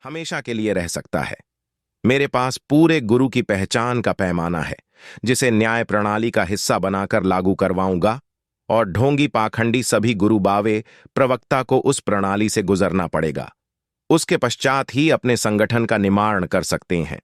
हमेशा के लिए रह सकता है। मेरे पास पूरे गुरु की पहचान का पैमाना है, जिसे न्याय प्रणाली का हिस्सा बनाकर लागू करवाऊंगा, और ढोंगी पाखंडी सभी गुरु बावे प्रवक्ता को उस प्रणाली से गुजरना पड़ेगा। उसके पश्चात ही अपने संगठन का निर्माण कर सकते हैं।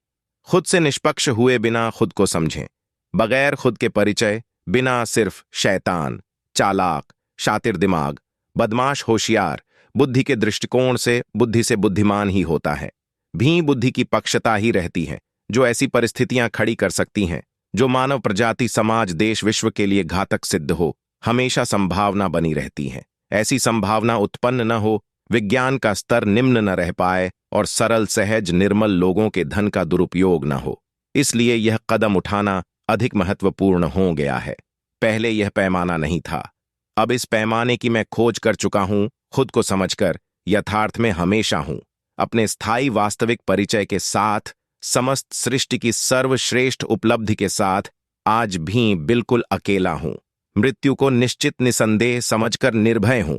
खुद से निष्पक्ष हुए बिना खुद को समझें, बगैर खुद के परिचय, बिना सिर्फ शैतान, चालाक, शातिर दिमाग, बदमाश होशियार, बुद्धि के दृष्टिकोण से बुद्धि से बुद्धिमान ही होता है। भी बुद्धि की पक्षता ही रहती है जो ऐसी परिस्थितियां खड़ी कर सकती हैं जो मानव प्रजाति, समाज, देश, विश्व के लिए घातक सिद्ध हो। हमेशा संभावना बनी रहती है, ऐसी संभावना उत्पन्न न हो, विज्ञान का स्तर निम्न न रह पाए और सरल, सहज, निर्मल लोगों के धन का दुरुपयोग न हो। इसलिए यह कदम उठाना अधिक महत्वपूर्ण हो गया है। पहले यह पैमाना नहीं था, अब इस पैमाने की मैं खोज कर चुका हूं। खुद को समझकर यथार्थ में हमेशा हूं, अपने स्थायी वास्तविक परिचय के साथ, समस्त सृष्टि की सर्वश्रेष्ठ उपलब्धि के साथ आज भी बिल्कुल अकेला हूं। मृत्यु को निश्चित निसंदेह समझकर निर्भय हूं।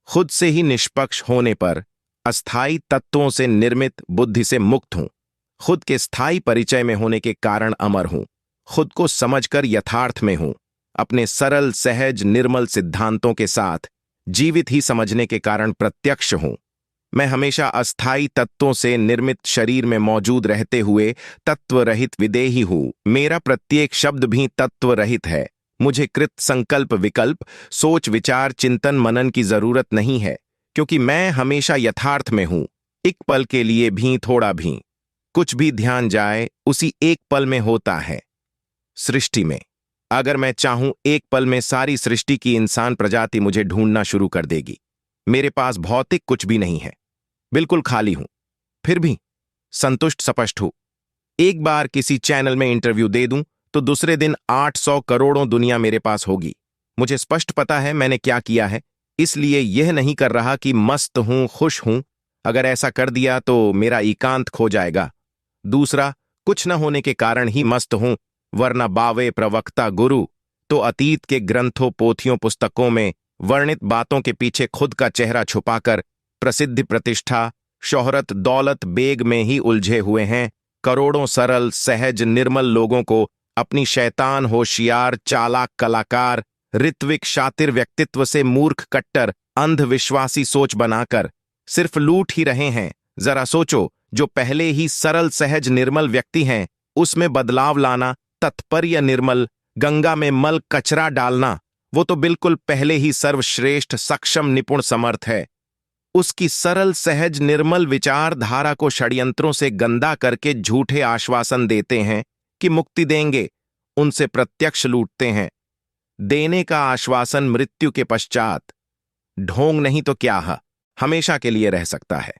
खुद से ही निष्पक्ष होने पर अस्थायी तत्वों से निर्मित बुद्धि से मुक्त हूं। खुद के स्थायी परिचय में होने के कारण अमर हूं। खुद को समझकर यथार्थ में हूं। अपने सरल, सहज, निर्मल सिद्धांतों के साथ जीवित ही समझने के कारण प्रत्यक्ष हूं। मैं हमेशा अस्थायी तत्वों से निर्मित शरीर में मौजूद रहते हुए तत्व रहित विदेही हूं। मेरा प्रत्येक शब्द भी तत्व रहित है। मुझे कृत संकल्प, विकल्प, सोच, विचार, चिंतन, मनन की जरूरत नहीं है, क्योंकि मैं हमेशा यथार्थ में हूं। एक पल के लिए भी, थोड़ा भी, कुछ भी ध्यान जाए उसी एक पल में होता है। सृष्टि में अगर मैं चाहूं, एक पल में सारी सृष्टि की इंसान प्रजाति मुझे ढूंढना शुरू कर देगी। मेरे पास भौतिक कुछ भी नहीं है, बिल्कुल खाली हूं, फिर भी संतुष्ट, स्पष्ट हूं। एक बार किसी चैनल में इंटरव्यू दे दूं तो दूसरे दिन 800 करोड़ों दुनिया मेरे पास होगी। मुझे स्पष्ट पता है मैंने क्या किया है, इसलिए यह नहीं कर रहा कि मस्त हूं, खुश हूं। अगर ऐसा कर दिया तो मेरा एकांत खो जाएगा। दूसरा, कुछ न होने के कारण ही मस्त हूं, वरना बावे प्रवक्ता गुरु तो अतीत के ग्रंथों, पोथियों, पुस्तकों में वर्णित बातों के पीछे खुद का चेहरा छुपाकर प्रसिद्धि, प्रतिष्ठा, शोहरत, दौलत, बेग में ही उलझे हुए हैं। करोड़ों सरल, सहज, निर्मल लोगों को अपनी शैतान, होशियार, चालाक, कलाकार, ऋत्विक, शातिर व्यक्तित्व से मूर्ख, कट्टर, अंधविश्वासी सोच बनाकर सिर्फ लूट ही रहे हैं। जरा सोचो, जो पहले ही सरल, सहज, निर्मल व्यक्ति हैं, उसमें बदलाव लाना, तत्पर, निर्मल, गंगा में मल कचरा डालना, वो तो बिल्कुल पहले ही सर्वश्रेष्ठ, सक्षम, निपुण, समर्थ है। उसकी सरल, सहज, निर्मल विचारधारा को षड्यंत्रों से गंदा करके झूठे आश्वासन देते हैं कि मुक्ति देंगे, उनसे प्रत्यक्ष लूटते हैं। देने का आश्वासन मृत्यु के पश्चात, ढोंग नहीं तो क्या है, हमेशा के लिए रह सकता है।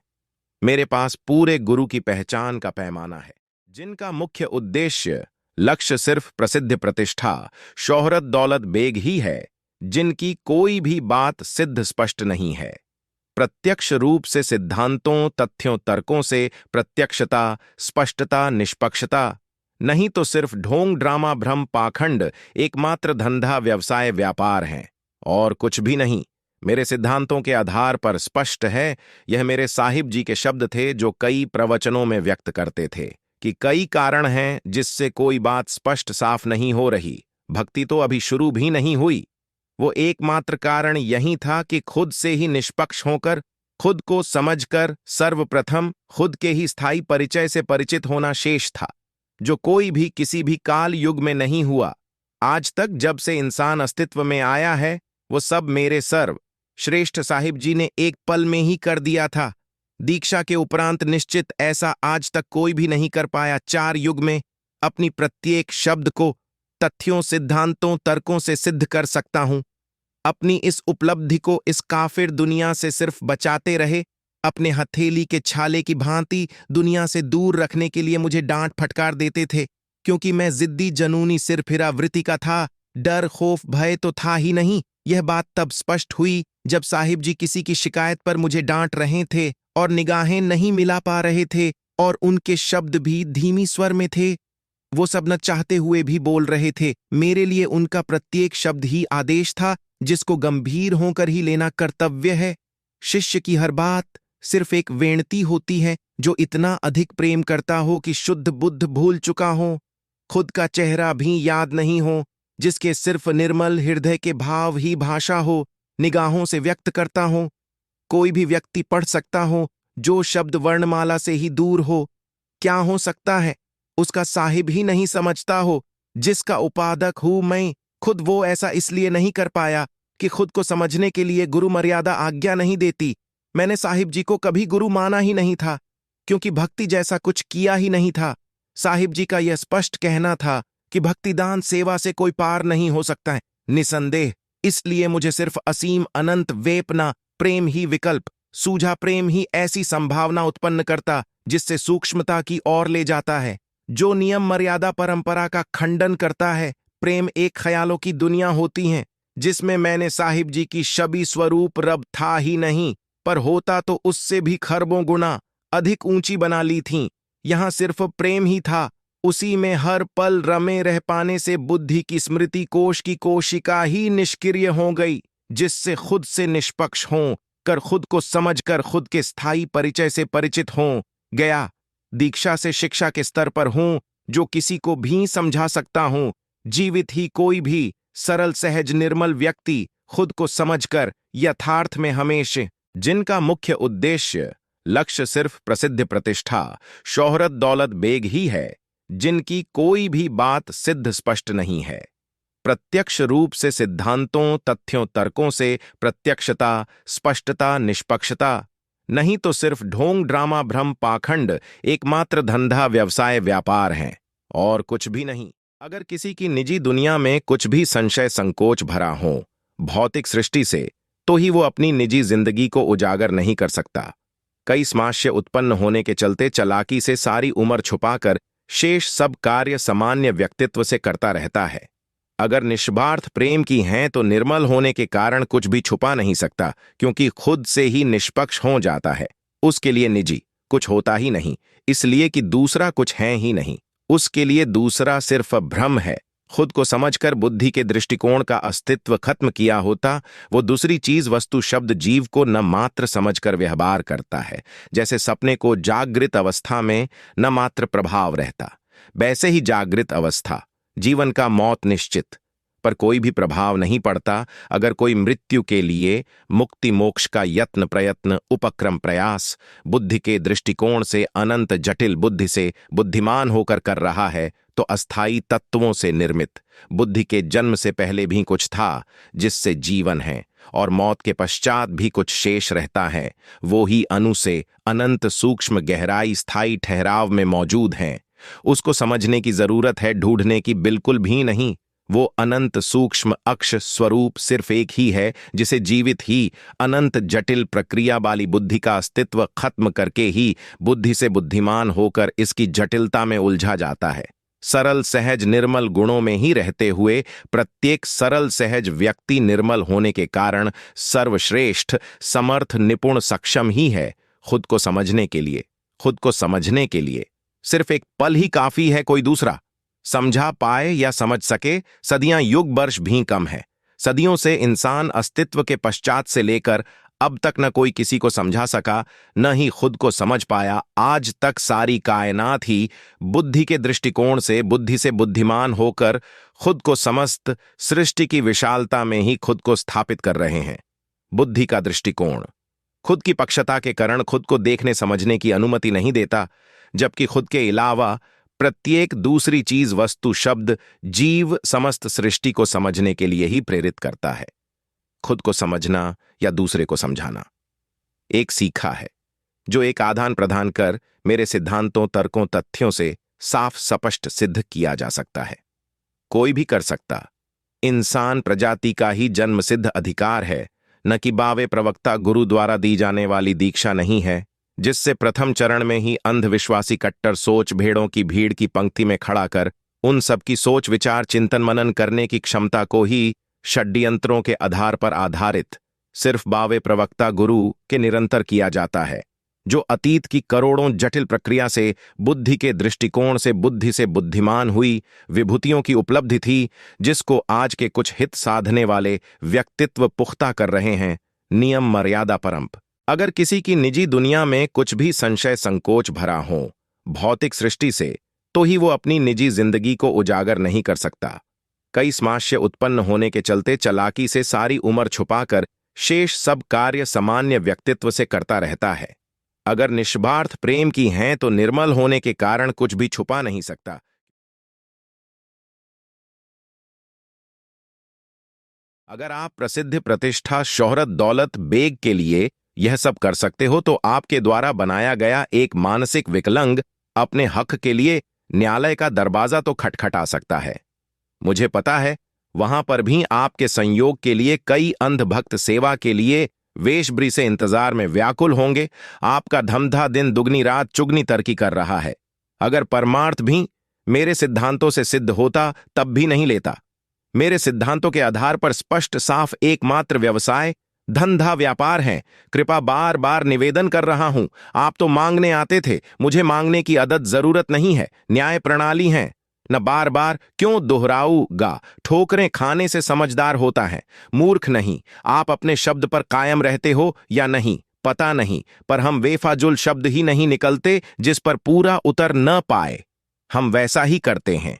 मेरे पास पूरे गुरु की पहचान का पैमाना है, जिनका मुख्य उद्देश्य, लक्ष्य सिर्फ प्रसिद्ध, प्रतिष्ठा, शोहरत, दौलत, बेग ही है, जिनकी कोई भी बात सिद्ध, स्पष्ट नहीं है। प्रत्यक्ष रूप से सिद्धांतों, तथ्यों, तर्कों से प्रत्यक्षता, स्पष्टता, निष्पक्षता, नहीं तो सिर्फ ढोंग, ड्रामा, भ्रम, पाखंड, एकमात्र धंधा, व्यवसाय, व्यापार हैं, और कुछ भी नहीं। मेरे सिद्धांतों के आधार पर स्पष्ट है। यह मेरे साहिब जी के शब्द थे, जो कई प्रवचनों में व्यक्त करते थे कि कई कारण हैं जिससे कोई बात स्पष्ट, साफ नहीं हो रही। भक्ति तो अभी शुरू भी नहीं हुई। वो एकमात्र कारण यही था कि खुद से ही निष्पक्ष होकर, खुद को समझकर, सर्वप्रथम खुद के ही स्थायी परिचय से परिचित होना शेष था, जो कोई भी किसी भी काल युग में नहीं हुआ। आज तक जब से इंसान अस्तित्व में आया है, वो सब मेरे सर्व श्रेष्ठ साहिब जी ने एक पल में ही कर दिया था। दीक्षा के उपरांत निश्चित ऐसा आज तक कोई भी नहीं कर पाया। 4 युग में अपनी प्रत्येक शब्द को तथ्यों, सिद्धांतों, तर्कों से सिद्ध कर सकता हूं। अपनी इस उपलब्धि को इस काफिर दुनिया से सिर्फ बचाते रहे। अपने हथेली के छाले की भांति दुनिया से दूर रखने के लिए मुझे डांट फटकार देते थे, क्योंकि मैं जिद्दी, जनूनी, सिरफिरा वृत्ति का था। डर, खौफ, भय तो था ही नहीं। यह बात तब स्पष्ट हुई जब साहिब जी किसी की शिकायत पर मुझे डांट रहे थे और निगाहें नहीं मिला पा रहे थे, और उनके शब्द भी धीमी स्वर में थे। वो सब न चाहते हुए भी बोल रहे थे। मेरे लिए उनका प्रत्येक शब्द ही आदेश था, जिसको गंभीर होकर ही लेना कर्तव्य है। शिष्य की हर बात सिर्फ एक वेणती होती है जो इतना अधिक प्रेम करता हो कि शुद्ध बुद्ध भूल चुका हो, खुद का चेहरा भी याद नहीं हो, जिसके सिर्फ निर्मल हृदय के भाव ही भाषा हो, निगाहों से व्यक्त करता हो। कोई भी व्यक्ति पढ़ सकता हो जो शब्द वर्णमाला से ही दूर हो। क्या हो सकता है उसका साहिब ही नहीं समझता हो, जिसका उपादक हूं मैं। खुद वो ऐसा इसलिए नहीं कर पाया कि खुद को समझने के लिए गुरु मर्यादा आज्ञा नहीं देती। मैंने साहिब जी को कभी गुरु माना ही नहीं था, क्योंकि भक्ति जैसा कुछ किया ही नहीं था। साहिब जी का यह स्पष्ट कहना था कि भक्तिदान सेवा से कोई पार नहीं हो सकता है, निसंदेह। इसलिए मुझे सिर्फ असीम अनंत वेपना प्रेम ही विकल्प, सूझा प्रेम ही ऐसी संभावना उत्पन्न करता जिससे सूक्ष्मता की ओर ले जाता है, जो नियम मर्यादा परंपरा का खंडन करता है। प्रेम एक ख्यालों की दुनिया होती है जिसमें मैंने साहिब जी की छवि स्वरूप रब था ही नहीं, पर होता तो उससे भी खरबों गुना अधिक ऊंची बना ली थीं। यहां सिर्फ प्रेम ही था, उसी में हर पल रमे रह पाने से बुद्धि की स्मृति कोश की कोशिका ही निष्क्रिय हो गई, जिससे खुद से निष्पक्ष हों कर खुद को समझकर खुद के स्थायी परिचय से परिचित हों गया। दीक्षा से शिक्षा के स्तर पर हूं जो किसी को भी समझा सकता हूं। जीवित ही कोई भी सरल सहज निर्मल व्यक्ति खुद को समझकर यथार्थ में हमेशा, जिनका मुख्य उद्देश्य लक्ष्य सिर्फ प्रसिद्ध प्रतिष्ठा शोहरत दौलत बेग ही है, जिनकी कोई भी बात सिद्ध स्पष्ट नहीं है, प्रत्यक्ष रूप से सिद्धांतों तथ्यों तर्कों से प्रत्यक्षता स्पष्टता निष्पक्षता, नहीं तो सिर्फ ढोंग ड्रामा भ्रम पाखंड एकमात्र धंधा व्यवसाय व्यापार हैं और कुछ भी नहीं। अगर किसी की निजी दुनिया में कुछ भी संशय संकोच भरा हो भौतिक सृष्टि से, तो ही वो अपनी निजी जिंदगी को उजागर नहीं कर सकता। कई स्माश्य उत्पन्न होने के चलते चालाकी से सारी उम्र छुपाकर शेष सब कार्य सामान्य व्यक्तित्व से करता रहता है। अगर निस्वार्थ प्रेम की हैं तो निर्मल होने के कारण कुछ भी छुपा नहीं सकता, क्योंकि खुद से ही निष्पक्ष हो जाता है। उसके लिए निजी कुछ होता ही नहीं, इसलिए कि दूसरा कुछ है ही नहीं। उसके लिए दूसरा सिर्फ भ्रम है। खुद को समझकर बुद्धि के दृष्टिकोण का अस्तित्व खत्म किया होता, वो दूसरी चीज वस्तु शब्द जीव को न मात्र समझकर व्यवहार करता है। जैसे सपने को जागृत अवस्था में न मात्र प्रभाव रहता, वैसे ही जागृत अवस्था जीवन का मौत निश्चित, पर कोई भी प्रभाव नहीं पड़ता। अगर कोई मृत्यु के लिए मुक्ति मोक्ष का यत्न प्रयत्न उपक्रम प्रयास बुद्धि के दृष्टिकोण से अनंत जटिल बुद्धि से बुद्धिमान होकर कर रहा है, तो अस्थायी तत्वों से निर्मित बुद्धि के जन्म से पहले भी कुछ था जिससे जीवन है, और मौत के पश्चात भी कुछ शेष रहता है। वो ही अणु से अनंत सूक्ष्म गहराई स्थायी ठहराव में मौजूद हैं। उसको समझने की जरूरत है, ढूंढने की बिल्कुल भी नहीं। वो अनंत सूक्ष्म अक्ष स्वरूप सिर्फ एक ही है, जिसे जीवित ही अनंत जटिल प्रक्रिया वाली बुद्धि का अस्तित्व खत्म करके ही बुद्धि से बुद्धिमान होकर इसकी जटिलता में उलझा जाता है। सरल सहज निर्मल गुणों में ही रहते हुए प्रत्येक सरल सहज व्यक्ति निर्मल होने के कारण सर्वश्रेष्ठ समर्थ निपुण सक्षम ही है खुद को समझने के लिए। खुद को समझने के लिए सिर्फ एक पल ही काफी है, कोई दूसरा समझा पाए या समझ सके सदियां युग वर्ष भी कम है। सदियों से इंसान अस्तित्व के पश्चात से लेकर अब तक न कोई किसी को समझा सका, न ही खुद को समझ पाया। आज तक सारी कायनात ही बुद्धि के दृष्टिकोण से बुद्धि से बुद्धिमान होकर खुद को समस्त सृष्टि की विशालता में ही खुद को स्थापित कर रहे हैं। बुद्धि का दृष्टिकोण खुद की पक्षता के कारण खुद को देखने समझने की अनुमति नहीं देता, जबकि खुद के अलावा प्रत्येक दूसरी चीज वस्तु शब्द जीव समस्त सृष्टि को समझने के लिए ही प्रेरित करता है। खुद को समझना या दूसरे को समझाना एक सीखा है, जो एक आदान प्रदान कर मेरे सिद्धांतों तर्कों तथ्यों से साफ स्पष्ट सिद्ध किया जा सकता है। कोई भी कर सकता। इंसान प्रजाति का ही जन्म सिद्ध अधिकार है, न कि बावे प्रवक्ता गुरु द्वारा दी जाने वाली दीक्षा नहीं है, जिससे प्रथम चरण में ही अंधविश्वासी कट्टर सोच भेड़ों की भीड़ की पंक्ति में खड़ा कर उन सबकी सोच विचार चिंतन मनन करने की क्षमता को ही षड्यंत्रों के आधार पर आधारित सिर्फ बावे प्रवक्ता गुरु के निरंतर किया जाता है, जो अतीत की करोड़ों जटिल प्रक्रिया से बुद्धि के दृष्टिकोण से बुद्धि से बुद्धिमान हुई विभूतियों की उपलब्धि थी, जिसको आज के कुछ हित साधने वाले व्यक्तित्व पुख्ता कर रहे हैं। नियम मर्यादा परंप अगर किसी की निजी दुनिया में कुछ भी संशय संकोच भरा हो भौतिक सृष्टि से, तो ही वो अपनी निजी जिंदगी को उजागर नहीं कर सकता। कई स्माशय उत्पन्न होने के चलते चालाकी से सारी उम्र छुपाकर शेष सब कार्य सामान्य व्यक्तित्व से करता रहता है। अगर निस्वार्थ प्रेम की हैं तो निर्मल होने के कारण कुछ भी छुपा नहीं सकता। अगर आप प्रसिद्ध प्रतिष्ठा शोहरत दौलत बेग के लिए यह सब कर सकते हो, तो आपके द्वारा बनाया गया एक मानसिक विकलांग अपने हक के लिए न्यायालय का दरवाजा तो खटखटा सकता है। मुझे पता है वहां पर भी आपके संयोग के लिए कई अंधभक्त सेवा के लिए वेशब्री से इंतजार में व्याकुल होंगे। आपका धमधा दिन दुगनी रात चुगनी तरक्की कर रहा है। अगर परमार्थ भी मेरे सिद्धांतों से सिद्ध होता तब भी नहीं लेता। मेरे सिद्धांतों के आधार पर स्पष्ट साफ एकमात्र व्यवसाय धंधा व्यापार है। कृपा बार बार निवेदन कर रहा हूं। आप तो मांगने आते थे, मुझे मांगने की आदत जरूरत नहीं है। न्याय प्रणाली है, न बार बार क्यों दोहराऊंगा। ठोकरें खाने से समझदार होता है, मूर्ख नहीं। आप अपने शब्द पर कायम रहते हो या नहीं पता नहीं, पर हम बेफाजुल शब्द ही नहीं निकलते जिस पर पूरा उतर न पाए। हम वैसा ही करते हैं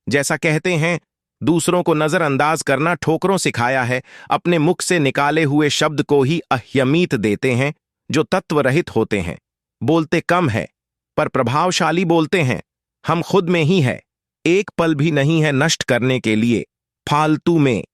जैसा कहते हैं। दूसरों को नजरअंदाज करना ठोकरों सिखाया है। अपने मुख से निकाले हुए शब्द को ही अहमियत देते हैं जो तत्व रहित होते हैं। बोलते कम है पर प्रभावशाली बोलते हैं। हम खुद में ही है, एक पल भी नहीं है नष्ट करने के लिए फालतू में।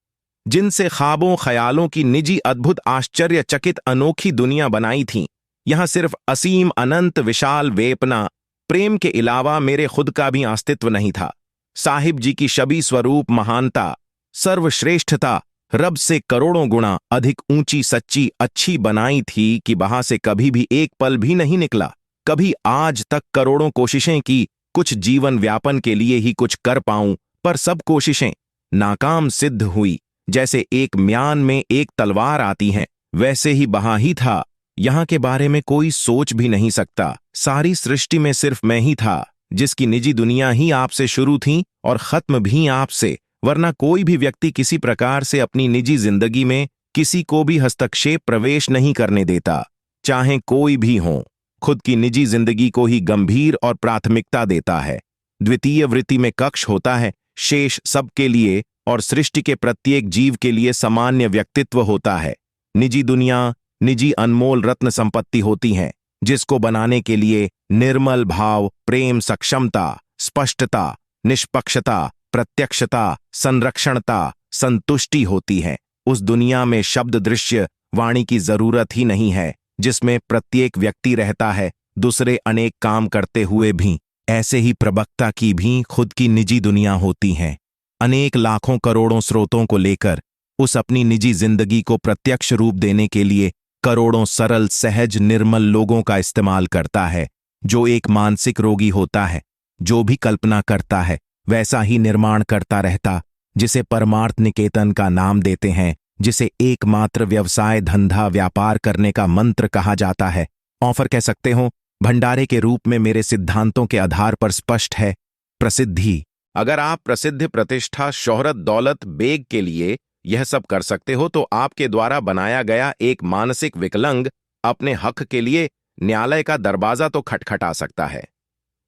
जिनसे ख्वाबों ख्यालों की निजी अद्भुत आश्चर्यचकित अनोखी दुनिया बनाई थी, यहां सिर्फ असीम अनंत विशाल वेपना प्रेम के अलावा मेरे खुद का भी अस्तित्व नहीं था। साहिब जी की शबी स्वरूप महानता सर्वश्रेष्ठता रब से करोड़ों गुना अधिक ऊंची सच्ची अच्छी बनाई थी कि वहां से कभी भी एक पल भी नहीं निकला। कभी आज तक करोड़ों कोशिशें की कुछ जीवन व्यापन के लिए ही कुछ कर पाऊं, पर सब कोशिशें नाकाम सिद्ध हुई। जैसे एक म्यान में एक तलवार आती है, वैसे ही बहा ही था। यहां के बारे में कोई सोच भी नहीं सकता। सारी सृष्टि में सिर्फ मैं ही था जिसकी निजी दुनिया ही आपसे शुरू थी और खत्म भी आपसे। वरना कोई भी व्यक्ति किसी प्रकार से अपनी निजी जिंदगी में किसी को भी हस्तक्षेप प्रवेश नहीं करने देता, चाहे कोई भी हो। खुद की निजी जिंदगी को ही गंभीर और प्राथमिकता देता है। द्वितीय वृत्ति में कक्ष होता है, शेष सबके लिए और सृष्टि के प्रत्येक जीव के लिए सामान्य व्यक्तित्व होता है। निजी दुनिया निजी अनमोल रत्न संपत्ति होती है, जिसको बनाने के लिए निर्मल भाव प्रेम सक्षमता स्पष्टता निष्पक्षता प्रत्यक्षता संरक्षणता संतुष्टि होती है। उस दुनिया में शब्द दृश्य वाणी की जरूरत ही नहीं है, जिसमें प्रत्येक व्यक्ति रहता है दूसरे अनेक काम करते हुए भी। ऐसे ही प्रवक्ता की भी खुद की निजी दुनिया होती है। अनेक लाखों करोड़ों स्रोतों को लेकर उस अपनी निजी जिंदगी को प्रत्यक्ष रूप देने के लिए करोड़ों सरल सहज निर्मल लोगों का इस्तेमाल करता है। जो एक मानसिक रोगी होता है, जो भी कल्पना करता है वैसा ही निर्माण करता रहता, जिसे परमार्थ निकेतन का नाम देते हैं, जिसे एकमात्र व्यवसाय धंधा व्यापार करने का मंत्र कहा जाता है। ऑफर कह सकते हो, भंडारे के रूप में मेरे सिद्धांतों के आधार पर स्पष्ट है। प्रसिद्धि। अगर आप प्रसिद्ध प्रतिष्ठा शोहरत दौलत बेग के लिए यह सब कर सकते हो, तो आपके द्वारा बनाया गया एक मानसिक विकलांग अपने हक के लिए न्यायालय का दरवाजा तो खटखटा सकता है।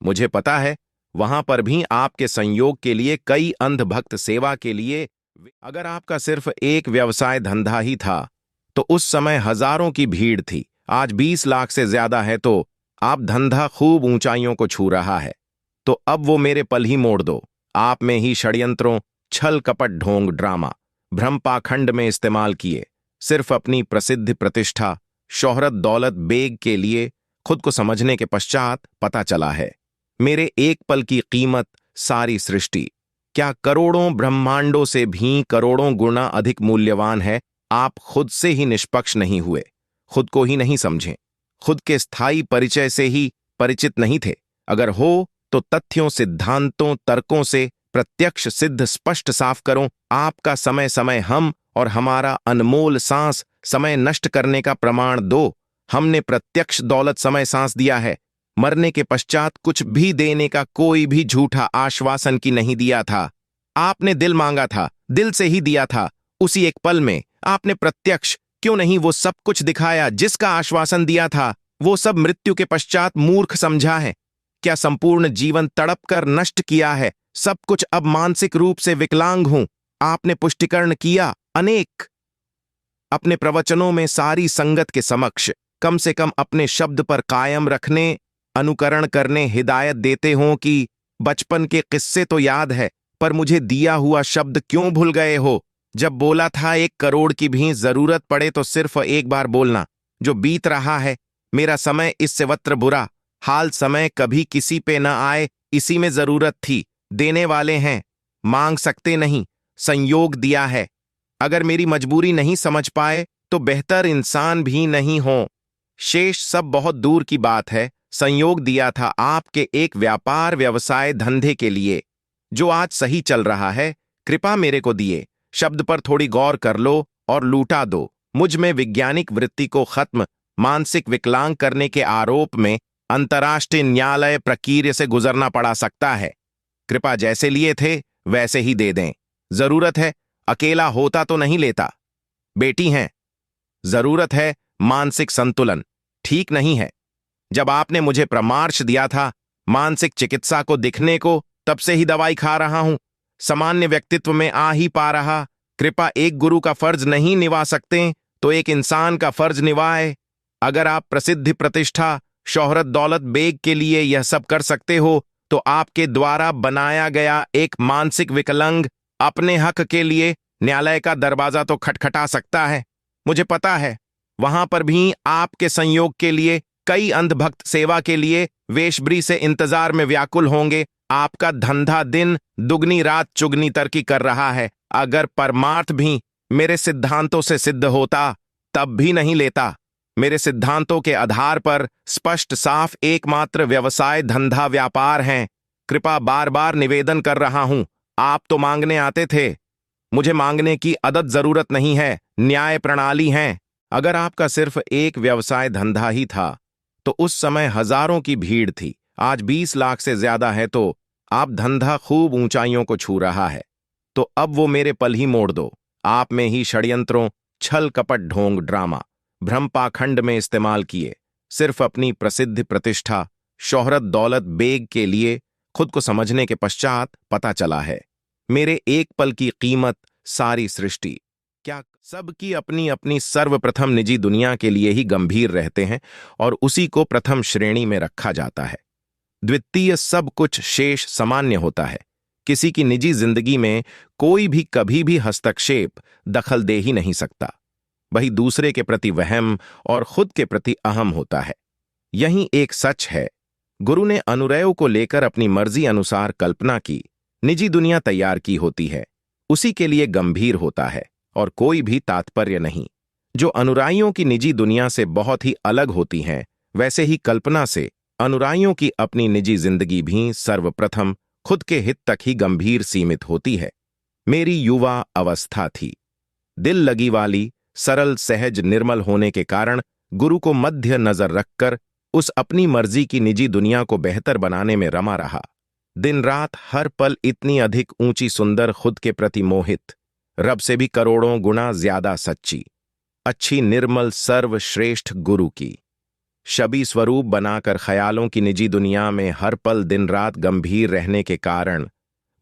मुझे पता है वहां पर भी आपके संयोग के लिए कई अंधभक्त सेवा के लिए। अगर आपका सिर्फ एक व्यवसाय धंधा ही था तो उस समय हजारों की भीड़ थी। आज 20 लाख से ज्यादा है तो आप धंधा खूब ऊंचाइयों को छू रहा है। तो अब वो मेरे पल ही मोड़ दो। आप में ही षड्यंत्रों छल कपट ढोंग ड्रामा भ्रम पाखंड में इस्तेमाल किए सिर्फ अपनी प्रसिद्ध प्रतिष्ठा शोहरत दौलत बेग के लिए खुद को समझने के पश्चात पता चला है मेरे एक पल की कीमत सारी सृष्टि क्या करोड़ों ब्रह्मांडों से भी करोड़ों गुना अधिक मूल्यवान है। आप खुद से ही निष्पक्ष नहीं हुए, खुद को ही नहीं समझे, खुद के स्थायी परिचय से ही परिचित नहीं थे। अगर हो तो तथ्यों सिद्धांतों तर्कों से प्रत्यक्ष सिद्ध स्पष्ट साफ करो। आपका समय समय हम और हमारा अनमोल सांस समय नष्ट करने का प्रमाण दो। हमने प्रत्यक्ष दौलत समय सांस दिया है। मरने के पश्चात कुछ भी देने का कोई भी झूठा आश्वासन की नहीं दिया था। आपने दिल मांगा था, दिल से ही दिया था। उसी एक पल में आपने प्रत्यक्ष क्यों नहीं वो सब कुछ दिखाया जिसका आश्वासन दिया था? वो सब मृत्यु के पश्चात मूर्ख समझा है? क्या संपूर्ण जीवन तड़प कर नष्ट किया है? सब कुछ अब मानसिक रूप से विकलांग हूं। आपने पुष्टिकरण किया अनेक अपने प्रवचनों में सारी संगत के समक्ष कम से कम अपने शब्द पर कायम रखने, अनुकरण करने हिदायत देते हो कि बचपन के किस्से तो याद है, पर मुझे दिया हुआ शब्द क्यों भूल गए हो? जब बोला था 1 करोड़ की भी जरूरत पड़े तो सिर्फ एक बार बोलना। जो बीत रहा है मेरा समय इससे वत्र बुरा हाल समय कभी किसी पे न आए, इसी में जरूरत थी। देने वाले हैं, मांग सकते नहीं, संयोग दिया है। अगर मेरी मजबूरी नहीं समझ पाए तो बेहतर इंसान भी नहीं हो। शेष सब बहुत दूर की बात है। संयोग दिया था आपके एक व्यापार व्यवसाय धंधे के लिए, जो आज सही चल रहा है। कृपा मेरे को दिए शब्द पर थोड़ी गौर कर लो और लूटा दो। मुझ में वैज्ञानिक वृत्ति को खत्म मानसिक विकलांग करने के आरोप में अंतर्राष्ट्रीय न्यायालय प्रक्रिया से गुजरना पड़ा सकता है। कृपा जैसे लिए थे वैसे ही दे दें। जरूरत है, अकेला होता तो नहीं लेता। बेटी हैं, जरूरत है मानसिक संतुलन ठीक नहीं है। जब आपने मुझे परामर्श दिया था मानसिक चिकित्सा को दिखने को, तब से ही दवाई खा रहा हूं। सामान्य व्यक्तित्व में आ ही पा रहा। कृपा एक गुरु का फर्ज नहीं निभा सकते तो एक इंसान का फर्ज निभाए। अगर आप प्रसिद्धि प्रतिष्ठा शोहरत दौलत बेग के लिए यह सब कर सकते हो तो आपके द्वारा बनाया गया एक मानसिक विकलांग अपने हक के लिए न्यायालय का दरवाजा तो खटखटा सकता है। मुझे पता है वहां पर भी आपके संयोग के लिए कई अंधभक्त सेवा के लिए वेशभरी से इंतजार में व्याकुल होंगे। आपका धंधा दिन दुगनी रात चुगनी तरक्की कर रहा है। अगर परमार्थ भी मेरे सिद्धांतों से सिद्ध होता तब भी नहीं लेता। मेरे सिद्धांतों के आधार पर स्पष्ट साफ एकमात्र व्यवसाय धंधा व्यापार हैं। कृपा बार बार निवेदन कर रहा हूं। आप तो मांगने आते थे, मुझे मांगने की अदद जरूरत नहीं है। न्याय प्रणाली है। अगर आपका सिर्फ एक व्यवसाय धंधा ही था तो उस समय हजारों की भीड़ थी। आज 20 लाख से ज्यादा है तो आप धंधा खूब ऊंचाइयों को छू रहा है। तो अब वो मेरे पल ही मोड़ दो। आप में ही षड्यंत्रों छल कपट ढोंग ड्रामा भ्रम पाखंड में इस्तेमाल किए सिर्फ अपनी प्रसिद्धि प्रतिष्ठा शोहरत दौलत बेग के लिए खुद को समझने के पश्चात पता चला है मेरे एक पल की कीमत सारी सृष्टि। क्या सबकी अपनी अपनी सर्वप्रथम निजी दुनिया के लिए ही गंभीर रहते हैं और उसी को प्रथम श्रेणी में रखा जाता है। द्वितीय सब कुछ शेष सामान्य होता है। किसी की निजी जिंदगी में कोई भी कभी भी हस्तक्षेप दखल दे ही नहीं सकता। वही दूसरे के प्रति वहम और खुद के प्रति अहम होता है। यही एक सच है। गुरु ने अनुरयों को लेकर अपनी मर्जी अनुसार कल्पना की, निजी दुनिया तैयार की होती है, उसी के लिए गंभीर होता है और कोई भी तात्पर्य नहीं। जो अनुराइयों की निजी दुनिया से बहुत ही अलग होती हैं, वैसे ही कल्पना से अनुराइयों की अपनी निजी जिंदगी भी सर्वप्रथम खुद के हित तक ही गंभीर सीमित होती है। मेरी युवा अवस्था थी, दिल लगी वाली, सरल सहज निर्मल होने के कारण गुरु को मध्य नजर रखकर उस अपनी मर्जी की निजी दुनिया को बेहतर बनाने में रमा रहा। दिन रात हर पल इतनी अधिक ऊंची सुंदर खुद के प्रति मोहित, रब से भी करोड़ों गुना ज्यादा सच्ची, अच्छी निर्मल सर्वश्रेष्ठ गुरु की शबी स्वरूप बनाकर ख्यालों की निजी दुनिया में हर पल दिन रात गंभीर रहने के कारण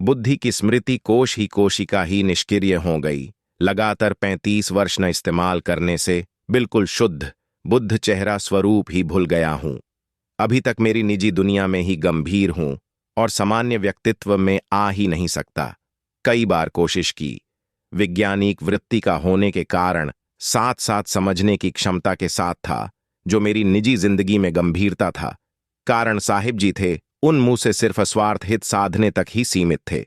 बुद्धि की स्मृति कोश ही कोशिका ही निष्क्रिय हो गई। लगातार 35 वर्ष न इस्तेमाल करने से बिल्कुल शुद्ध बुद्ध चेहरा स्वरूप ही भूल गया हूं। अभी तक मेरी निजी दुनिया में ही गंभीर हूं और सामान्य व्यक्तित्व में आ ही नहीं सकता। कई बार कोशिश की, वैज्ञानिक वृत्ति का होने के कारण साथ साथ समझने की क्षमता के साथ था, जो मेरी निजी जिंदगी में गंभीरता था। कारण साहिब जी थे, उन मुंह से सिर्फ स्वार्थ हित साधने तक ही सीमित थे।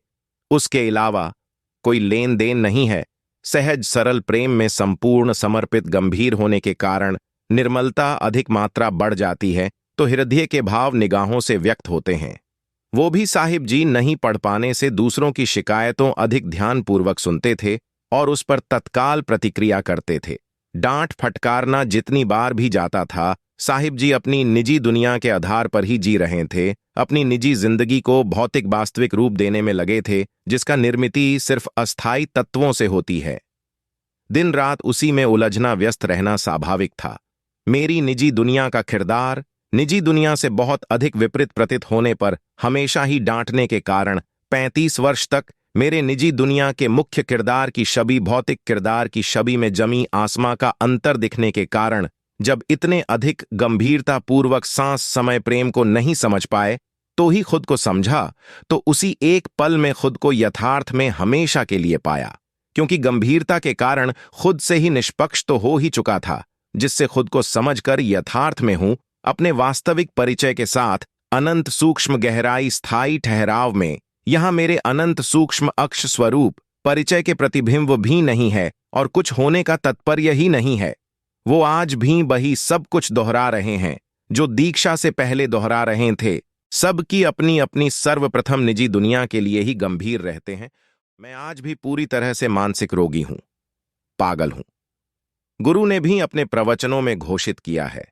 उसके अलावा कोई लेन देन नहीं है। सहज सरल प्रेम में संपूर्ण समर्पित गंभीर होने के कारण निर्मलता अधिक मात्रा बढ़ जाती है तो हृदय के भाव निगाहों से व्यक्त होते हैं। वो भी साहिब जी नहीं पढ़ पाने से दूसरों की शिकायतों अधिक ध्यानपूर्वक सुनते थे और उस पर तत्काल प्रतिक्रिया करते थे। डांट फटकारना जितनी बार भी जाता था, साहिब जी अपनी निजी दुनिया के आधार पर ही जी रहे थे। अपनी निजी जिंदगी को भौतिक वास्तविक रूप देने में लगे थे, जिसका निर्मिति सिर्फ अस्थायी तत्वों से होती है। दिन रात उसी में उलझना, व्यस्त रहना स्वाभाविक था। मेरी निजी दुनिया का किरदार निजी दुनिया से बहुत अधिक विपरीत प्रतीत होने पर हमेशा ही डांटने के कारण 35 वर्ष तक मेरे निजी दुनिया के मुख्य किरदार की छवि भौतिक किरदार की छवि में जमी आसमां का अंतर दिखने के कारण जब इतने अधिक गंभीरता पूर्वक सांस समय प्रेम को नहीं समझ पाए तो ही खुद को समझा, तो उसी एक पल में खुद को यथार्थ में हमेशा के लिए पाया। क्योंकि गंभीरता के कारण खुद से ही निष्पक्ष तो हो ही चुका था, जिससे खुद को समझकर यथार्थ में हूं, अपने वास्तविक परिचय के साथ अनंत सूक्ष्म गहराई स्थायी ठहराव में यहां मेरे अनंत सूक्ष्म अक्ष स्वरूप परिचय के प्रतिबिंब भी नहीं है और कुछ होने का तात्पर्य ही नहीं है। वो आज भी वही सब कुछ दोहरा रहे हैं जो दीक्षा से पहले दोहरा रहे थे। सबकी अपनी अपनी सर्वप्रथम निजी दुनिया के लिए ही गंभीर रहते हैं। मैं आज भी पूरी तरह से मानसिक रोगी हूं, पागल हूं। गुरु ने भी अपने प्रवचनों में घोषित किया है,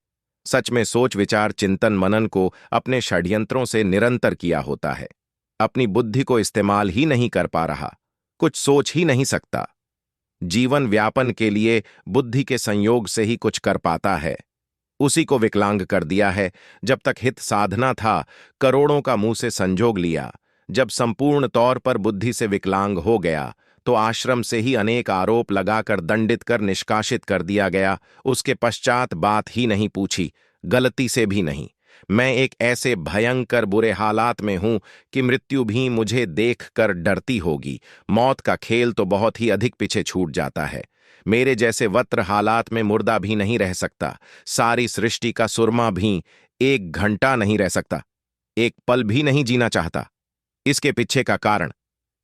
सच में सोच विचार चिंतन मनन को अपने षड्यंत्रों से निरंतर किया होता है। अपनी बुद्धि को इस्तेमाल ही नहीं कर पा रहा, कुछ सोच ही नहीं सकता। जीवन व्यापन के लिए बुद्धि के संयोग से ही कुछ कर पाता है। उसी को विकलांग कर दिया है। जब तक हित साधना था करोड़ों का मुंह से संजोग लिया, जब संपूर्ण तौर पर बुद्धि से विकलांग हो गया तो आश्रम से ही अनेक आरोप लगाकर दंडित कर निष्कासित कर दिया गया। उसके पश्चात बात ही नहीं पूछी, गलती से भी नहीं। मैं एक ऐसे भयंकर बुरे हालात में हूं कि मृत्यु भी मुझे देखकर डरती होगी। मौत का खेल तो बहुत ही अधिक पीछे छूट जाता है। मेरे जैसे वत्र हालात में मुर्दा भी नहीं रह सकता। सारी सृष्टि का सुरमा भी 1 घंटा नहीं रह सकता, एक पल भी नहीं जीना चाहता। इसके पीछे का कारण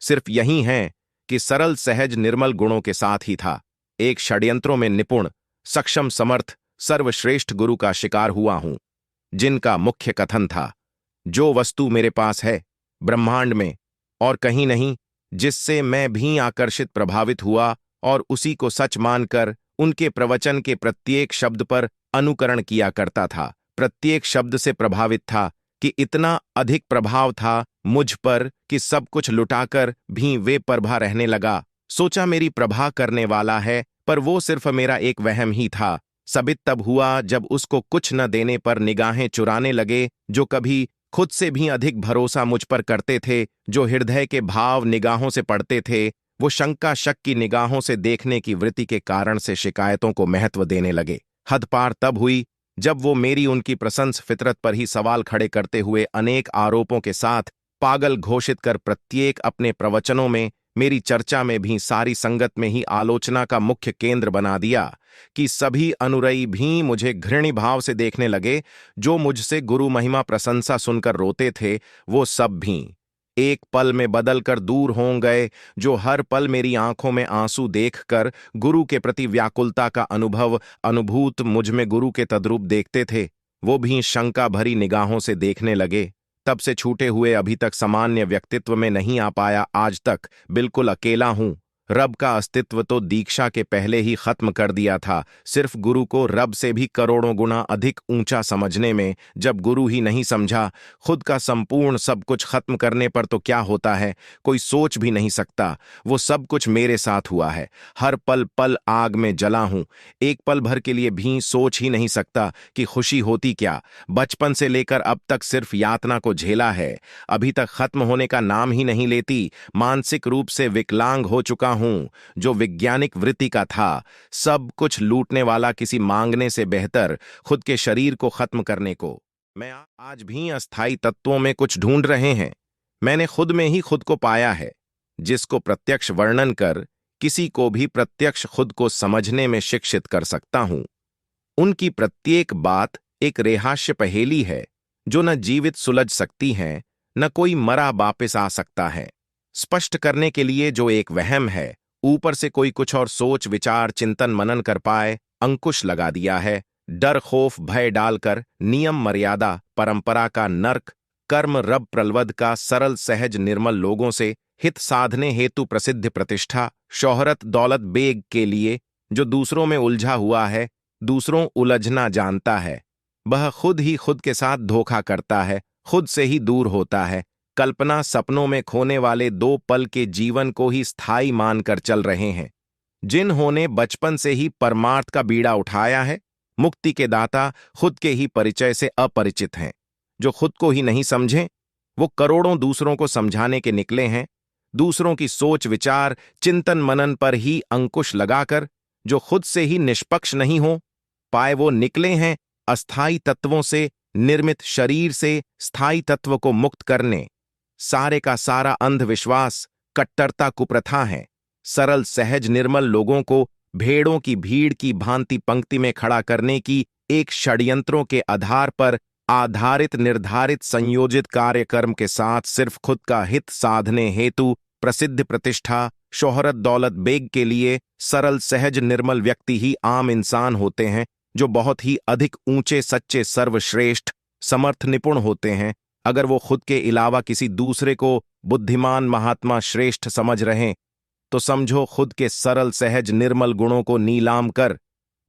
सिर्फ यही है कि सरल सहज निर्मल गुणों के साथ ही था। एक षड्यंत्रों में निपुण सक्षम समर्थ सर्वश्रेष्ठ गुरु का शिकार हुआ हूं, जिनका मुख्य कथन था, जो वस्तु मेरे पास है ब्रह्मांड में और कहीं नहीं, जिससे मैं भी आकर्षित प्रभावित हुआ और उसी को सच मानकर उनके प्रवचन के प्रत्येक शब्द पर अनुकरण किया करता था। प्रत्येक शब्द से प्रभावित था कि इतना अधिक प्रभाव था मुझ पर कि सब कुछ लुटाकर भी वे प्रभा रहने लगा। सोचा मेरी प्रभा करने वाला है, पर वो सिर्फ मेरा एक वहम ही था। साबित तब हुआ जब उसको कुछ न देने पर निगाहें चुराने लगे, जो कभी खुद से भी अधिक भरोसा मुझ पर करते थे, जो हृदय के भाव निगाहों से पढ़ते थे। वो शंका शक की निगाहों से देखने की वृत्ति के कारण से शिकायतों को महत्व देने लगे। हद पार तब हुई जब वो मेरी उनकी प्रशंस फितरत पर ही सवाल खड़े करते हुए अनेक आरोपों के साथ पागल घोषित कर प्रत्येक अपने प्रवचनों में मेरी चर्चा में भी सारी संगत में ही आलोचना का मुख्य केंद्र बना दिया कि सभी अनुयायी भी मुझे घृणी भाव से देखने लगे। जो मुझसे गुरु महिमा प्रशंसा सुनकर रोते थे वो सब भी एक पल में बदलकर दूर हो गए। जो हर पल मेरी आंखों में आंसू देखकर गुरु के प्रति व्याकुलता का अनुभूत मुझ में गुरु के तद्रूप देखते थे, वो भी शंका भरी निगाहों से देखने लगे। तब से छूटे हुए अभी तक सामान्य व्यक्तित्व में नहीं आ पाया। आज तक बिल्कुल अकेला हूं। रब का अस्तित्व तो दीक्षा के पहले ही खत्म कर दिया था। सिर्फ गुरु को रब से भी करोड़ों गुना अधिक ऊंचा समझने में जब गुरु ही नहीं समझा, खुद का संपूर्ण सब कुछ खत्म करने पर तो क्या होता है कोई सोच भी नहीं सकता। वो सब कुछ मेरे साथ हुआ है। हर पल पल आग में जला हूं। एक पल भर के लिए भी सोच ही नहीं सकता कि खुशी होती क्या। बचपन से लेकर अब तक सिर्फ यातना को झेला है, अभी तक खत्म होने का नाम ही नहीं लेती। मानसिक रूप से विकलांग हो चुका हूं। जो वैज्ञानिक वृत्ति का था, सब कुछ लूटने वाला, किसी मांगने से बेहतर खुद के शरीर को खत्म करने को। मैं आज भी अस्थाई तत्वों में कुछ ढूंढ रहे हैं। मैंने खुद में ही खुद को पाया है, जिसको प्रत्यक्ष वर्णन कर किसी को भी प्रत्यक्ष खुद को समझने में शिक्षित कर सकता हूं। उनकी प्रत्येक बात एक रेहास्य पहेली है, जो न जीवित सुलझ सकती है, न कोई मरा वापस आ सकता है। स्पष्ट करने के लिए जो एक वहम है, ऊपर से कोई कुछ और सोच विचार चिंतन मनन कर पाए, अंकुश लगा दिया है। डर खौफ भय डालकर नियम मर्यादा परंपरा का नर्क, कर्म रब प्रलवद का सरल सहज निर्मल लोगों से हित साधने हेतु प्रसिद्ध प्रतिष्ठा शोहरत दौलत बेग के लिए जो दूसरों में उलझा हुआ है, दूसरों उलझना जानता है, वह खुद ही खुद के साथ धोखा करता है, खुद से ही दूर होता है। कल्पना सपनों में खोने वाले 2 पल के जीवन को ही स्थायी मानकर चल रहे हैं। जिन्होंने बचपन से ही परमार्थ का बीड़ा उठाया है, मुक्ति के दाता खुद के ही परिचय से अपरिचित हैं। जो खुद को ही नहीं समझें, वो करोड़ों दूसरों को समझाने के निकले हैं। दूसरों की सोच विचार चिंतन मनन पर ही अंकुश लगाकर जो खुद से ही निष्पक्ष नहीं हो पाए, वो निकले हैं अस्थाई तत्वों से निर्मित शरीर से स्थायी तत्व को मुक्त करने। सारे का सारा अंधविश्वास कट्टरता कुप्रथा है। सरल सहज निर्मल लोगों को भेड़ों की भीड़ की भांति पंक्ति में खड़ा करने की एक षड्यंत्रों के आधार पर आधारित निर्धारित संयोजित कार्यक्रम के साथ सिर्फ खुद का हित साधने हेतु प्रसिद्ध प्रतिष्ठा शोहरत दौलत बेग के लिए सरल सहज निर्मल व्यक्ति ही आम इंसान होते हैं, जो बहुत ही अधिक ऊंचे सच्चे सर्वश्रेष्ठ समर्थ निपुण होते हैं। अगर वो खुद के अलावा किसी दूसरे को बुद्धिमान महात्मा श्रेष्ठ समझ रहे, तो समझो खुद के सरल सहज निर्मल गुणों को नीलाम कर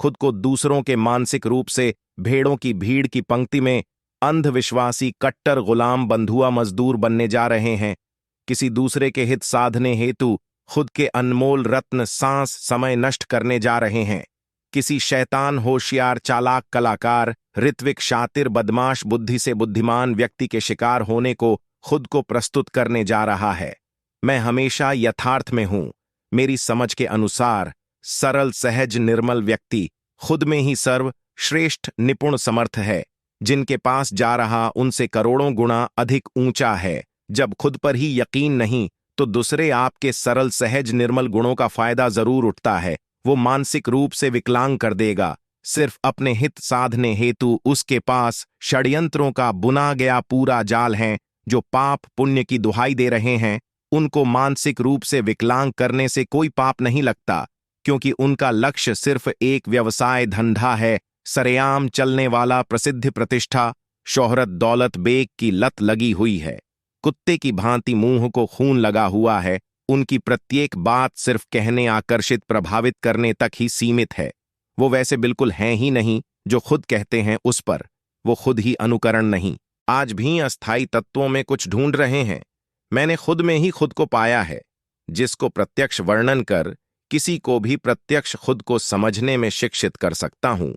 खुद को दूसरों के मानसिक रूप से भेड़ों की भीड़ की पंक्ति में अंधविश्वासी कट्टर गुलाम बंधुआ मजदूर बनने जा रहे हैं। किसी दूसरे के हित साधने हेतु खुद के अनमोल रत्न सांस समय नष्ट करने जा रहे हैं। किसी शैतान होशियार चालाक कलाकार ऋत्विक शातिर बदमाश बुद्धि से बुद्धिमान व्यक्ति के शिकार होने को खुद को प्रस्तुत करने जा रहा है। मैं हमेशा यथार्थ में हूं। मेरी समझ के अनुसार सरल सहज निर्मल व्यक्ति खुद में ही सर्व श्रेष्ठ निपुण समर्थ है। जिनके पास जा रहा उनसे करोड़ों गुना अधिक ऊंचा है। जब खुद पर ही यकीन नहीं, तो दूसरे आपके सरल सहज निर्मल गुणों का फायदा जरूर उठता है। वो मानसिक रूप से विकलांग कर देगा। सिर्फ अपने हित साधने हेतु उसके पास षड्यंत्रों का बुना गया पूरा जाल है। जो पाप पुण्य की दुहाई दे रहे हैं, उनको मानसिक रूप से विकलांग करने से कोई पाप नहीं लगता, क्योंकि उनका लक्ष्य सिर्फ एक व्यवसाय धंधा है। सरेआम चलने वाला प्रसिद्ध प्रतिष्ठा शोहरत दौलत बेग की लत लगी हुई है। कुत्ते की भांति मुंह को खून लगा हुआ है। उनकी प्रत्येक बात सिर्फ कहने आकर्षित प्रभावित करने तक ही सीमित है। वो वैसे बिल्कुल हैं ही नहीं जो खुद कहते हैं उस पर। वो खुद ही अनुकरण नहीं। आज भी अस्थाई तत्वों में कुछ ढूंढ रहे हैं। मैंने खुद में ही खुद को पाया है, जिसको प्रत्यक्ष वर्णन कर किसी को भी प्रत्यक्ष खुद को समझने में शिक्षित कर सकता हूं।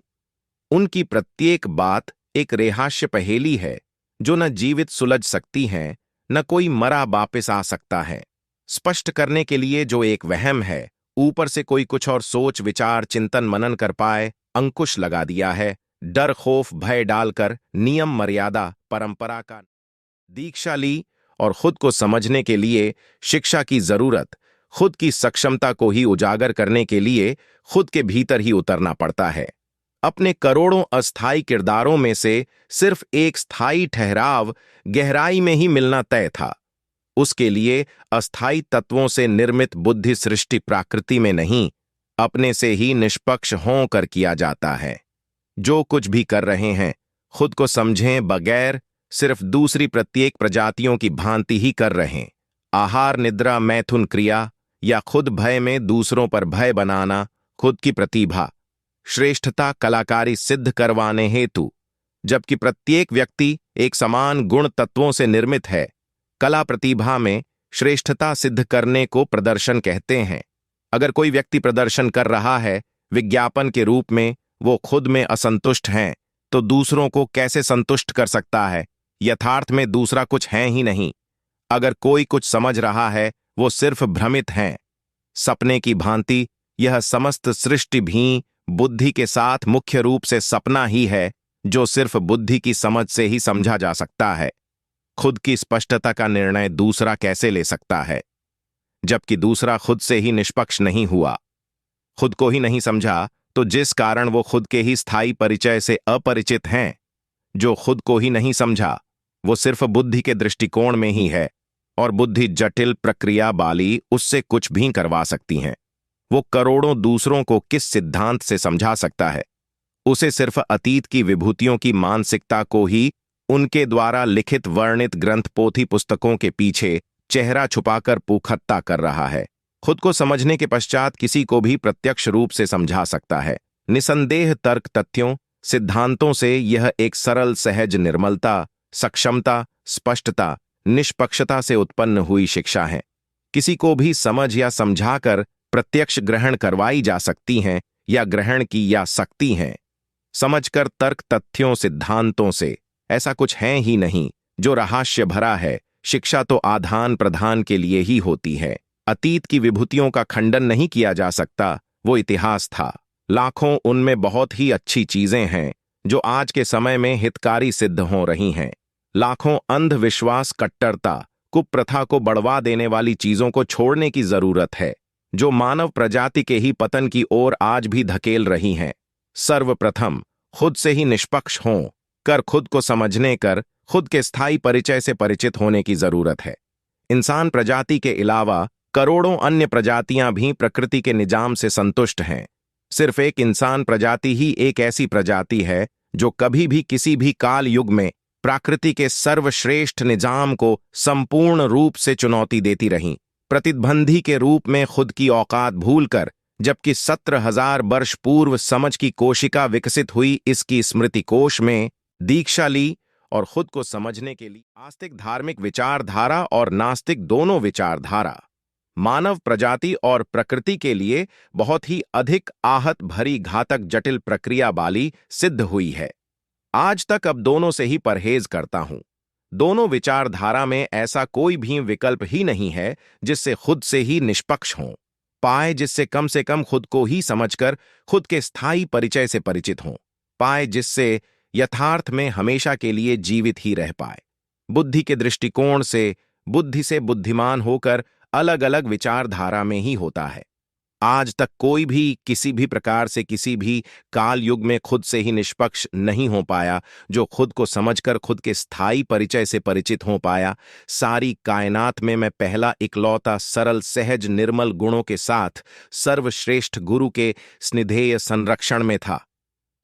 उनकी प्रत्येक बात एक रेहास्य पहेली है, जो न जीवित सुलझ सकती है, न कोई मरा वापस आ सकता है। स्पष्ट करने के लिए जो एक वहम है, ऊपर से कोई कुछ और सोच विचार चिंतन मनन कर पाए, अंकुश लगा दिया है। डर खौफ भय डालकर नियम मर्यादा परंपरा का दीक्षा ली और खुद को समझने के लिए शिक्षा की जरूरत, खुद की सक्षमता को ही उजागर करने के लिए खुद के भीतर ही उतरना पड़ता है। अपने करोड़ों अस्थाई किरदारों में से सिर्फ एक स्थायी ठहराव गहराई में ही मिलना तय था। उसके लिए अस्थाई तत्वों से निर्मित बुद्धि सृष्टि प्राकृति में नहीं, अपने से ही निष्पक्ष होकर किया जाता है। जो कुछ भी कर रहे हैं, खुद को समझें बगैर सिर्फ दूसरी प्रत्येक प्रजातियों की भांति ही कर रहे हैं। आहार निद्रा मैथुन क्रिया या खुद भय में दूसरों पर भय बनाना, खुद की प्रतिभा श्रेष्ठता कलाकारी सिद्ध करवाने हेतु, जबकि प्रत्येक व्यक्ति एक समान गुण तत्वों से निर्मित है। कला प्रतिभा में श्रेष्ठता सिद्ध करने को प्रदर्शन कहते हैं। अगर कोई व्यक्ति प्रदर्शन कर रहा है विज्ञापन के रूप में, वो खुद में असंतुष्ट हैं, तो दूसरों को कैसे संतुष्ट कर सकता है? यथार्थ में दूसरा कुछ है ही नहीं। अगर कोई कुछ समझ रहा है, वो सिर्फ भ्रमित हैं। सपने की भांति यह समस्त सृष्टि भी बुद्धि के साथ मुख्य रूप से सपना ही है, जो सिर्फ बुद्धि की समझ से ही समझा जा सकता है। खुद की स्पष्टता का निर्णय दूसरा कैसे ले सकता है, जबकि दूसरा खुद से ही निष्पक्ष नहीं हुआ, खुद को ही नहीं समझा, तो जिस कारण वो खुद के ही स्थायी परिचय से अपरिचित हैं। जो खुद को ही नहीं समझा, वो सिर्फ बुद्धि के दृष्टिकोण में ही है, और बुद्धि जटिल प्रक्रिया वाली उससे कुछ भी करवा सकती हैं। वो करोड़ों दूसरों को किस सिद्धांत से समझा सकता है? उसे सिर्फ अतीत की विभूतियों की मानसिकता को ही उनके द्वारा लिखित वर्णित ग्रंथ पोथी पुस्तकों के पीछे चेहरा छुपाकर पुखत्ता कर रहा है। खुद को समझने के पश्चात किसी को भी प्रत्यक्ष रूप से समझा सकता है। निसंदेह तर्क तथ्यों सिद्धांतों से यह एक सरल सहज निर्मलता सक्षमता स्पष्टता निष्पक्षता से उत्पन्न हुई शिक्षा है। किसी को भी समझ या समझाकर प्रत्यक्ष ग्रहण करवाई जा सकती हैं या ग्रहण की जा सकती हैं समझकर तर्क तथ्यों सिद्धांतों से। ऐसा कुछ है ही नहीं जो रहस्य भरा है। शिक्षा तो आदान प्रदान के लिए ही होती है। अतीत की विभूतियों का खंडन नहीं किया जा सकता, वो इतिहास था। लाखों उनमें बहुत ही अच्छी चीजें हैं जो आज के समय में हितकारी सिद्ध हो रही हैं। लाखों अंधविश्वास, कट्टरता, कुप्रथा को बढ़वा देने वाली चीजों को छोड़ने की जरूरत है जो मानव प्रजाति के ही पतन की ओर आज भी धकेल रही हैं। सर्वप्रथम खुद से ही निष्पक्ष हों कर खुद को समझने कर खुद के स्थायी परिचय से परिचित होने की जरूरत है। इंसान प्रजाति के अलावा करोड़ों अन्य प्रजातियां भी प्रकृति के निजाम से संतुष्ट हैं। सिर्फ एक इंसान प्रजाति ही एक ऐसी प्रजाति है जो कभी भी किसी भी काल युग में प्रकृति के सर्वश्रेष्ठ निजाम को संपूर्ण रूप से चुनौती देती रही, प्रतिद्वंदी के रूप में खुद की औकात भूलकर। जबकि 17,000 वर्ष पूर्व समझ की कोशिका विकसित हुई, इसकी स्मृति कोश में दीक्षा ली और खुद को समझने के लिए आस्तिक धार्मिक विचारधारा और नास्तिक दोनों विचारधारा मानव प्रजाति और प्रकृति के लिए बहुत ही अधिक आहत भरी घातक जटिल प्रक्रिया वाली सिद्ध हुई है। आज तक अब दोनों से ही परहेज करता हूं। दोनों विचारधारा में ऐसा कोई भी विकल्प ही नहीं है जिससे खुद से ही निष्पक्ष हों पाए, जिससे कम से कम खुद को ही समझकर खुद के स्थायी परिचय से परिचित हों पाए, जिससे यथार्थ में हमेशा के लिए जीवित ही रह पाए। बुद्धि के दृष्टिकोण से बुद्धि से बुद्धिमान होकर अलग अलग विचारधारा में ही होता है। आज तक कोई भी किसी भी प्रकार से किसी भी काल युग में खुद से ही निष्पक्ष नहीं हो पाया जो खुद को समझकर खुद के स्थायी परिचय से परिचित हो पाया। सारी कायनात में मैं पहला इकलौता सरल सहज निर्मल गुणों के साथ सर्वश्रेष्ठ गुरु के स्निधेय संरक्षण में था।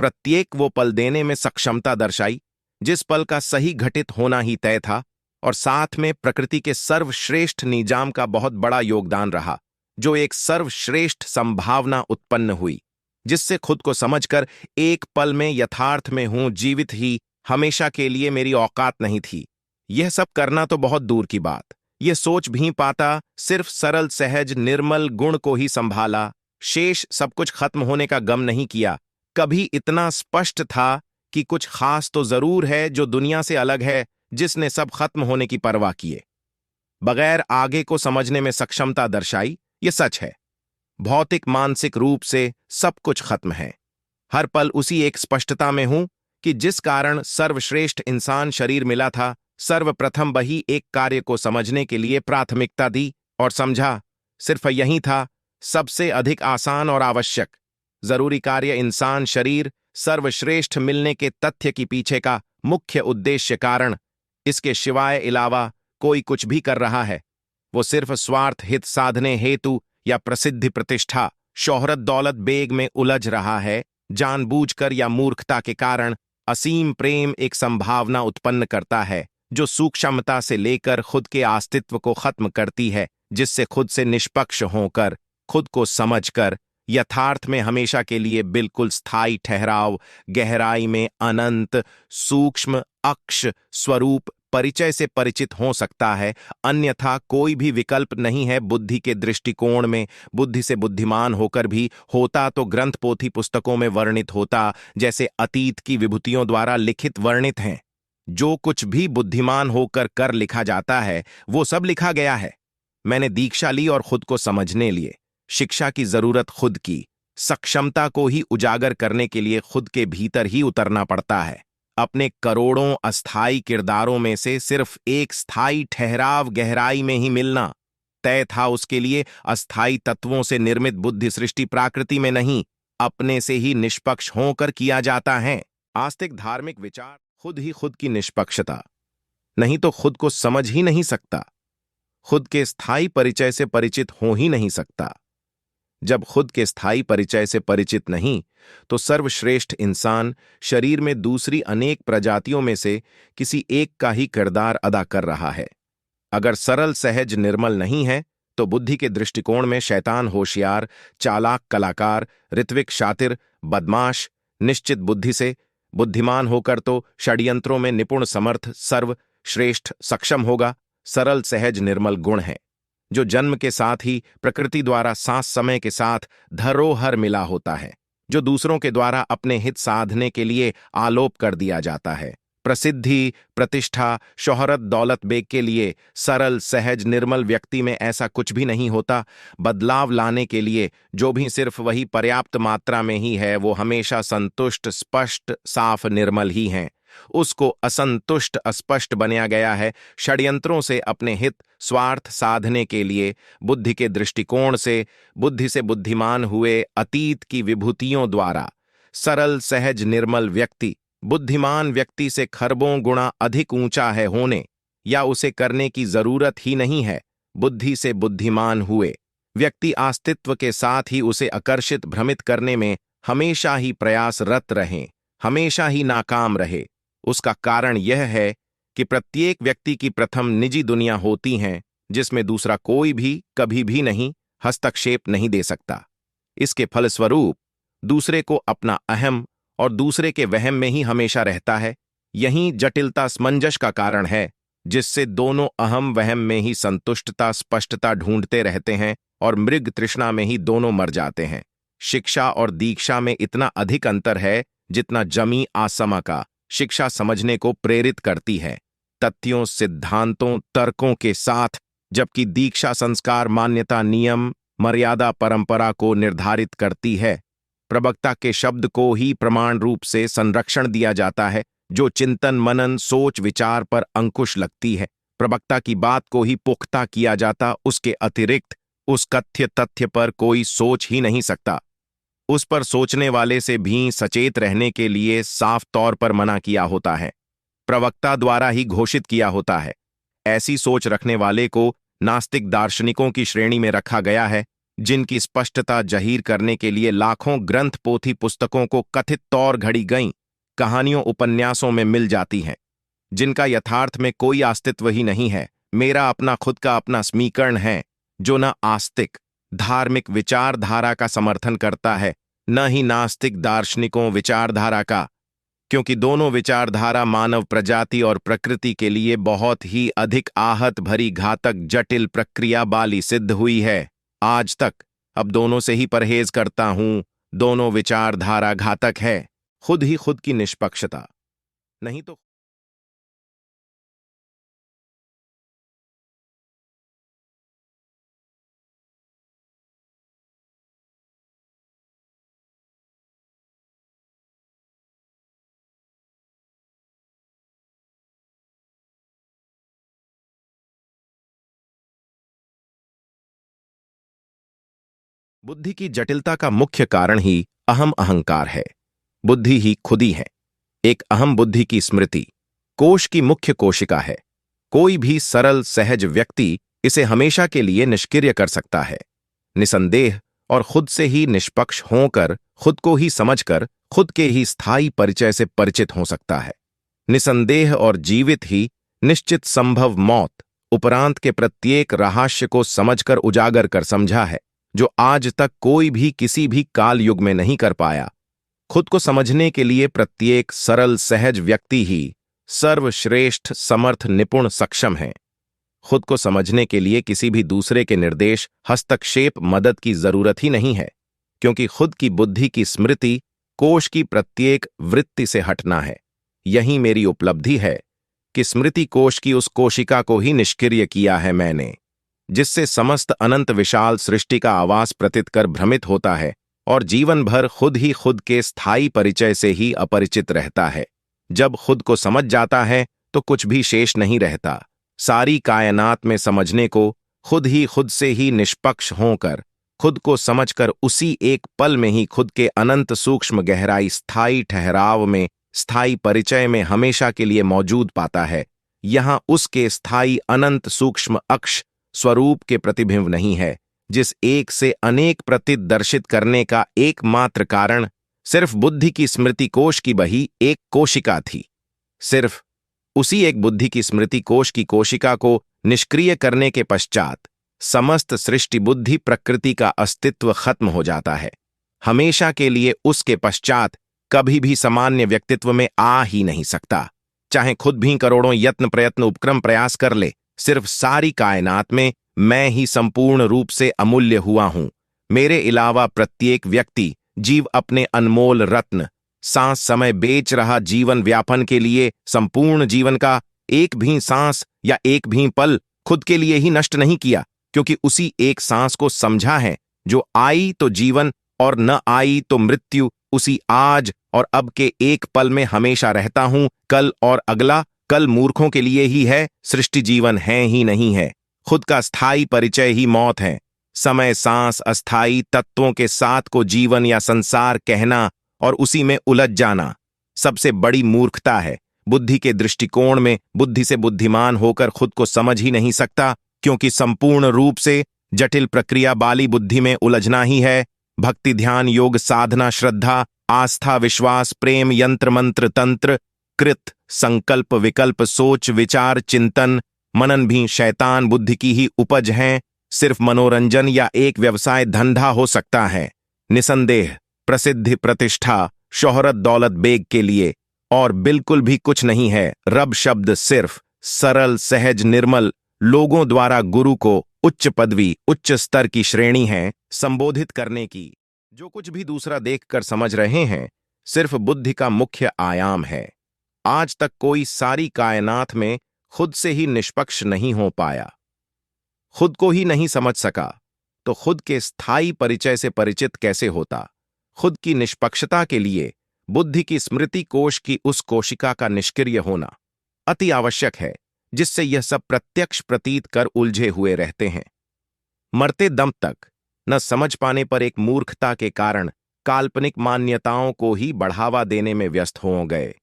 प्रत्येक वो पल देने में सक्षमता दर्शाई जिस पल का सही घटित होना ही तय था, और साथ में प्रकृति के सर्वश्रेष्ठ निजाम का बहुत बड़ा योगदान रहा जो एक सर्वश्रेष्ठ संभावना उत्पन्न हुई, जिससे खुद को समझकर एक पल में यथार्थ में हूं जीवित ही हमेशा के लिए मेरी औकात नहीं थी। यह सब करना तो बहुत दूर की बात, ये सोच भी पाता सिर्फ सरल सहज निर्मल गुण को ही संभाला, शेष सब कुछ खत्म होने का गम नहीं किया। कभी इतना स्पष्ट था कि कुछ खास तो जरूर है जो दुनिया से अलग है, जिसने सब खत्म होने की परवाह किए बगैर आगे को समझने में सक्षमता दर्शाई। ये सच है, भौतिक मानसिक रूप से सब कुछ खत्म है। हर पल उसी एक स्पष्टता में हूं कि जिस कारण सर्वश्रेष्ठ इंसान शरीर मिला था, सर्वप्रथम वही एक कार्य को समझने के लिए प्राथमिकता दी और समझा। सिर्फ यही था सबसे अधिक आसान और आवश्यक जरूरी कार्य। इंसान शरीर सर्वश्रेष्ठ मिलने के तथ्य की पीछे का मुख्य उद्देश्य कारण इसके सिवाय अलावा कोई कुछ भी कर रहा है, वो सिर्फ स्वार्थ हित साधने हेतु या प्रसिद्धि प्रतिष्ठा शोहरत दौलत बेग में उलझ रहा है। जानबूझकर या मूर्खता के कारण असीम प्रेम एक संभावना उत्पन्न करता है जो सूक्ष्मता से लेकर खुद के अस्तित्व को खत्म करती है, जिससे खुद से निष्पक्ष होकर खुद को समझकर यथार्थ में हमेशा के लिए बिल्कुल स्थायी ठहराव गहराई में अनंत सूक्ष्म अक्ष स्वरूप परिचय से परिचित हो सकता है। अन्यथा कोई भी विकल्प नहीं है। बुद्धि के दृष्टिकोण में बुद्धि से बुद्धिमान होकर भी होता तो ग्रंथ पोथी पुस्तकों में वर्णित होता, जैसे अतीत की विभूतियों द्वारा लिखित वर्णित हैं। जो कुछ भी बुद्धिमान होकर कर लिखा जाता है वो सब लिखा गया है। मैंने दीक्षा ली और खुद को समझने लिए। शिक्षा की जरूरत खुद की सक्षमता को ही उजागर करने के लिए खुद के भीतर ही उतरना पड़ता है। अपने करोड़ों अस्थाई किरदारों में से सिर्फ एक स्थायी ठहराव गहराई में ही मिलना तय था। उसके लिए अस्थाई तत्वों से निर्मित बुद्धि सृष्टि प्राकृति में नहीं, अपने से ही निष्पक्ष होकर किया जाता है। आस्तिक धार्मिक विचार खुद ही खुद की निष्पक्षता, नहीं तो खुद को समझ ही नहीं सकता, खुद के स्थायी परिचय से परिचित हो ही नहीं सकता। जब खुद के स्थायी परिचय से परिचित नहीं तो सर्वश्रेष्ठ इंसान शरीर में दूसरी अनेक प्रजातियों में से किसी एक का ही किरदार अदा कर रहा है। अगर सरल सहज निर्मल नहीं है तो बुद्धि के दृष्टिकोण में शैतान होशियार चालाक कलाकार ऋत्विक शातिर बदमाश निश्चित बुद्धि से बुद्धिमान होकर तो षड्यंत्रों में निपुण समर्थ सर्वश्रेष्ठ सक्षम होगा। सरल सहज निर्मल गुण है जो जन्म के साथ ही प्रकृति द्वारा सांस समय के साथ धरोहर मिला होता है, जो दूसरों के द्वारा अपने हित साधने के लिए आलोप कर दिया जाता है। प्रसिद्धि, प्रतिष्ठा, शोहरत, दौलत बेग के लिए सरल, सहज, निर्मल व्यक्ति में ऐसा कुछ भी नहीं होता। बदलाव लाने के लिए जो भी सिर्फ वही पर्याप्त मात्रा में ही है, वो हमेशा संतुष्ट, स्पष्ट, साफ, निर्मल ही हैं। उसको असंतुष्ट, अस्पष्ट बनाया गया है षड्यंत्रों से अपने हित स्वार्थ साधने के लिए। बुद्धि के दृष्टिकोण से, बुद्धि से बुद्धिमान हुए अतीत की विभूतियों द्वारा सरल, सहज, निर्मल व्यक्ति बुद्धिमान व्यक्ति से खरबों गुणा अधिक ऊंचा है होने, या उसे करने की जरूरत ही नहीं है। बुद्धि से बुद्धिमान हुए व्यक्ति अस्तित्व के साथ ही उसे आकर्षित, भ्रमित करने में हमेशा ही प्रयासरत रहें, हमेशा ही नाकाम रहे। उसका कारण यह है कि प्रत्येक व्यक्ति की प्रथम निजी दुनिया होती है, जिसमें दूसरा कोई भी कभी भी नहीं हस्तक्षेप नहीं दे सकता। इसके फलस्वरूप दूसरे को अपना अहम और दूसरे के वहम में ही हमेशा रहता है। यही जटिलता समंजस का कारण है, जिससे दोनों अहम वहम में ही संतुष्टता, स्पष्टता ढूंढते रहते हैं और मृग तृष्णा में ही दोनों मर जाते हैं। शिक्षा और दीक्षा में इतना अधिक अंतर है जितना जमी आसमा का। शिक्षा समझने को प्रेरित करती है तथ्यों, सिद्धांतों, तर्कों के साथ, जबकि दीक्षा संस्कार, मान्यता, नियम, मर्यादा, परंपरा को निर्धारित करती है। प्रवक्ता के शब्द को ही प्रमाण रूप से संरक्षण दिया जाता है, जो चिंतन, मनन, सोच, विचार पर अंकुश लगती है। प्रवक्ता की बात को ही पुख्ता किया जाता, उसके अतिरिक्त उस कथ्य तथ्य पर कोई सोच ही नहीं सकता। उस पर सोचने वाले से भी सचेत रहने के लिए साफ तौर पर मना किया होता है, प्रवक्ता द्वारा ही घोषित किया होता है। ऐसी सोच रखने वाले को नास्तिक दार्शनिकों की श्रेणी में रखा गया है, जिनकी स्पष्टता जाहिर करने के लिए लाखों ग्रंथ, पोथी, पुस्तकों को कथित तौर घड़ी गईं कहानियों, उपन्यासों में मिल जाती हैं, जिनका यथार्थ में कोई अस्तित्व ही नहीं है। मेरा अपना खुद का अपना समीकरण है, जो न आस्तिक धार्मिक विचारधारा का समर्थन करता है, न ही नास्तिक दार्शनिकों विचारधारा का, क्योंकि दोनों विचारधारा मानव प्रजाति और प्रकृति के लिए बहुत ही अधिक आहत भरी, घातक, जटिल प्रक्रिया वाली सिद्ध हुई है आज तक। अब दोनों से ही परहेज करता हूं। दोनों विचारधारा घातक है। खुद ही खुद की निष्पक्षता नहीं तो बुद्धि की जटिलता का मुख्य कारण ही अहम अहंकार है। बुद्धि ही खुदी है। एक अहम बुद्धि की स्मृति कोश की मुख्य कोशिका है। कोई भी सरल, सहज व्यक्ति इसे हमेशा के लिए निष्क्रिय कर सकता है। निसंदेह और खुद से ही निष्पक्ष होकर, खुद को ही समझकर, खुद के ही स्थायी परिचय से परिचित हो सकता है। निसंदेह और जीवित ही निश्चित संभव मौत उपरांत के प्रत्येक रहस्य को समझकर उजागर कर समझा है, जो आज तक कोई भी किसी भी काल युग में नहीं कर पाया। खुद को समझने के लिए प्रत्येक सरल, सहज व्यक्ति ही सर्वश्रेष्ठ, समर्थ, निपुण, सक्षम है। खुद को समझने के लिए किसी भी दूसरे के निर्देश, हस्तक्षेप, मदद की जरूरत ही नहीं है, क्योंकि खुद की बुद्धि की स्मृति कोश की प्रत्येक वृत्ति से हटना है। यही मेरी उपलब्धि है कि स्मृति कोश की उस कोशिका को ही निष्क्रिय किया है मैंने, जिससे समस्त अनंत विशाल सृष्टि का आवास प्रतीत कर भ्रमित होता है और जीवन भर खुद ही खुद के स्थायी परिचय से ही अपरिचित रहता है। जब खुद को समझ जाता है तो कुछ भी शेष नहीं रहता। सारी कायनात में समझने को खुद ही खुद से ही निष्पक्ष होकर, खुद को समझकर उसी एक पल में ही खुद के अनंत सूक्ष्म गहराई, स्थायी ठहराव में, स्थायी परिचय में हमेशा के लिए मौजूद पाता है। यहां उसके स्थायी अनंत सूक्ष्म अक्ष स्वरूप के प्रतिबिंब नहीं है, जिस एक से अनेक प्रतीत दर्शित करने का एकमात्र कारण सिर्फ बुद्धि की स्मृति कोश की बही एक कोशिका थी। सिर्फ उसी एक बुद्धि की स्मृति कोश की कोशिका को निष्क्रिय करने के पश्चात समस्त सृष्टि, बुद्धि, प्रकृति का अस्तित्व खत्म हो जाता है। हमेशा के लिए उसके पश्चात कभी भी सामान्य व्यक्तित्व में आ ही नहीं सकता। चाहे खुद भी करोड़ों यत्न, प्रयत्न, उपक्रम, प्रयास कर ले, सिर्फ सारी कायनात में मैं ही संपूर्ण रूप से अमूल्य हुआ हूं। मेरे अलावा प्रत्येक व्यक्ति, जीव अपने अनमोल रत्न, सांस समय बेच रहा जीवन व्यापन के लिए संपूर्ण जीवन का एक भी सांस या एक भी पल खुद के लिए ही नष्ट नहीं किया, क्योंकि उसी एक सांस को समझा है, जो आई तो जीवन और न आई तो मृत्यु। उसी आज और अब के एक पल में हमेशा रहता हूं। कल और अगला कल मूर्खों के लिए ही है, सृष्टि जीवन है ही नहीं है। खुद का स्थायी परिचय ही मौत है। समय सांस अस्थाई तत्वों के साथ को जीवन या संसार कहना और उसी में उलझ जाना सबसे बड़ी मूर्खता है। बुद्धि के दृष्टिकोण में बुद्धि से बुद्धिमान होकर खुद को समझ ही नहीं सकता, क्योंकि संपूर्ण रूप से जटिल प्रक्रिया बाली बुद्धि में उलझना ही है। भक्ति, ध्यान, योग, साधना, श्रद्धा, आस्था, विश्वास, प्रेम, यंत्र, मंत्र, तंत्र, कृत, संकल्प, विकल्प, सोच, विचार, चिंतन, मनन भी शैतान बुद्धि की ही उपज हैं। सिर्फ मनोरंजन या एक व्यवसाय धंधा हो सकता है, निसंदेह प्रसिद्धि, प्रतिष्ठा, शोहरत, दौलत, बेग के लिए, और बिल्कुल भी कुछ नहीं है। रब शब्द सिर्फ सरल, सहज, निर्मल लोगों द्वारा गुरु को उच्च पदवी, उच्च स्तर की श्रेणी है संबोधित करने की। जो कुछ भी दूसरा देखकर समझ रहे हैं सिर्फ बुद्धि का मुख्य आयाम है। आज तक कोई सारी कायनात में खुद से ही निष्पक्ष नहीं हो पाया, खुद को ही नहीं समझ सका, तो खुद के स्थायी परिचय से परिचित कैसे होता। खुद की निष्पक्षता के लिए बुद्धि की स्मृति कोश की उस कोशिका का निष्क्रिय होना अति आवश्यक है, जिससे यह सब प्रत्यक्ष प्रतीत कर उलझे हुए रहते हैं। मरते दम तक न समझ पाने पर एक मूर्खता के कारण काल्पनिक मान्यताओं को ही बढ़ावा देने में व्यस्त हो गए,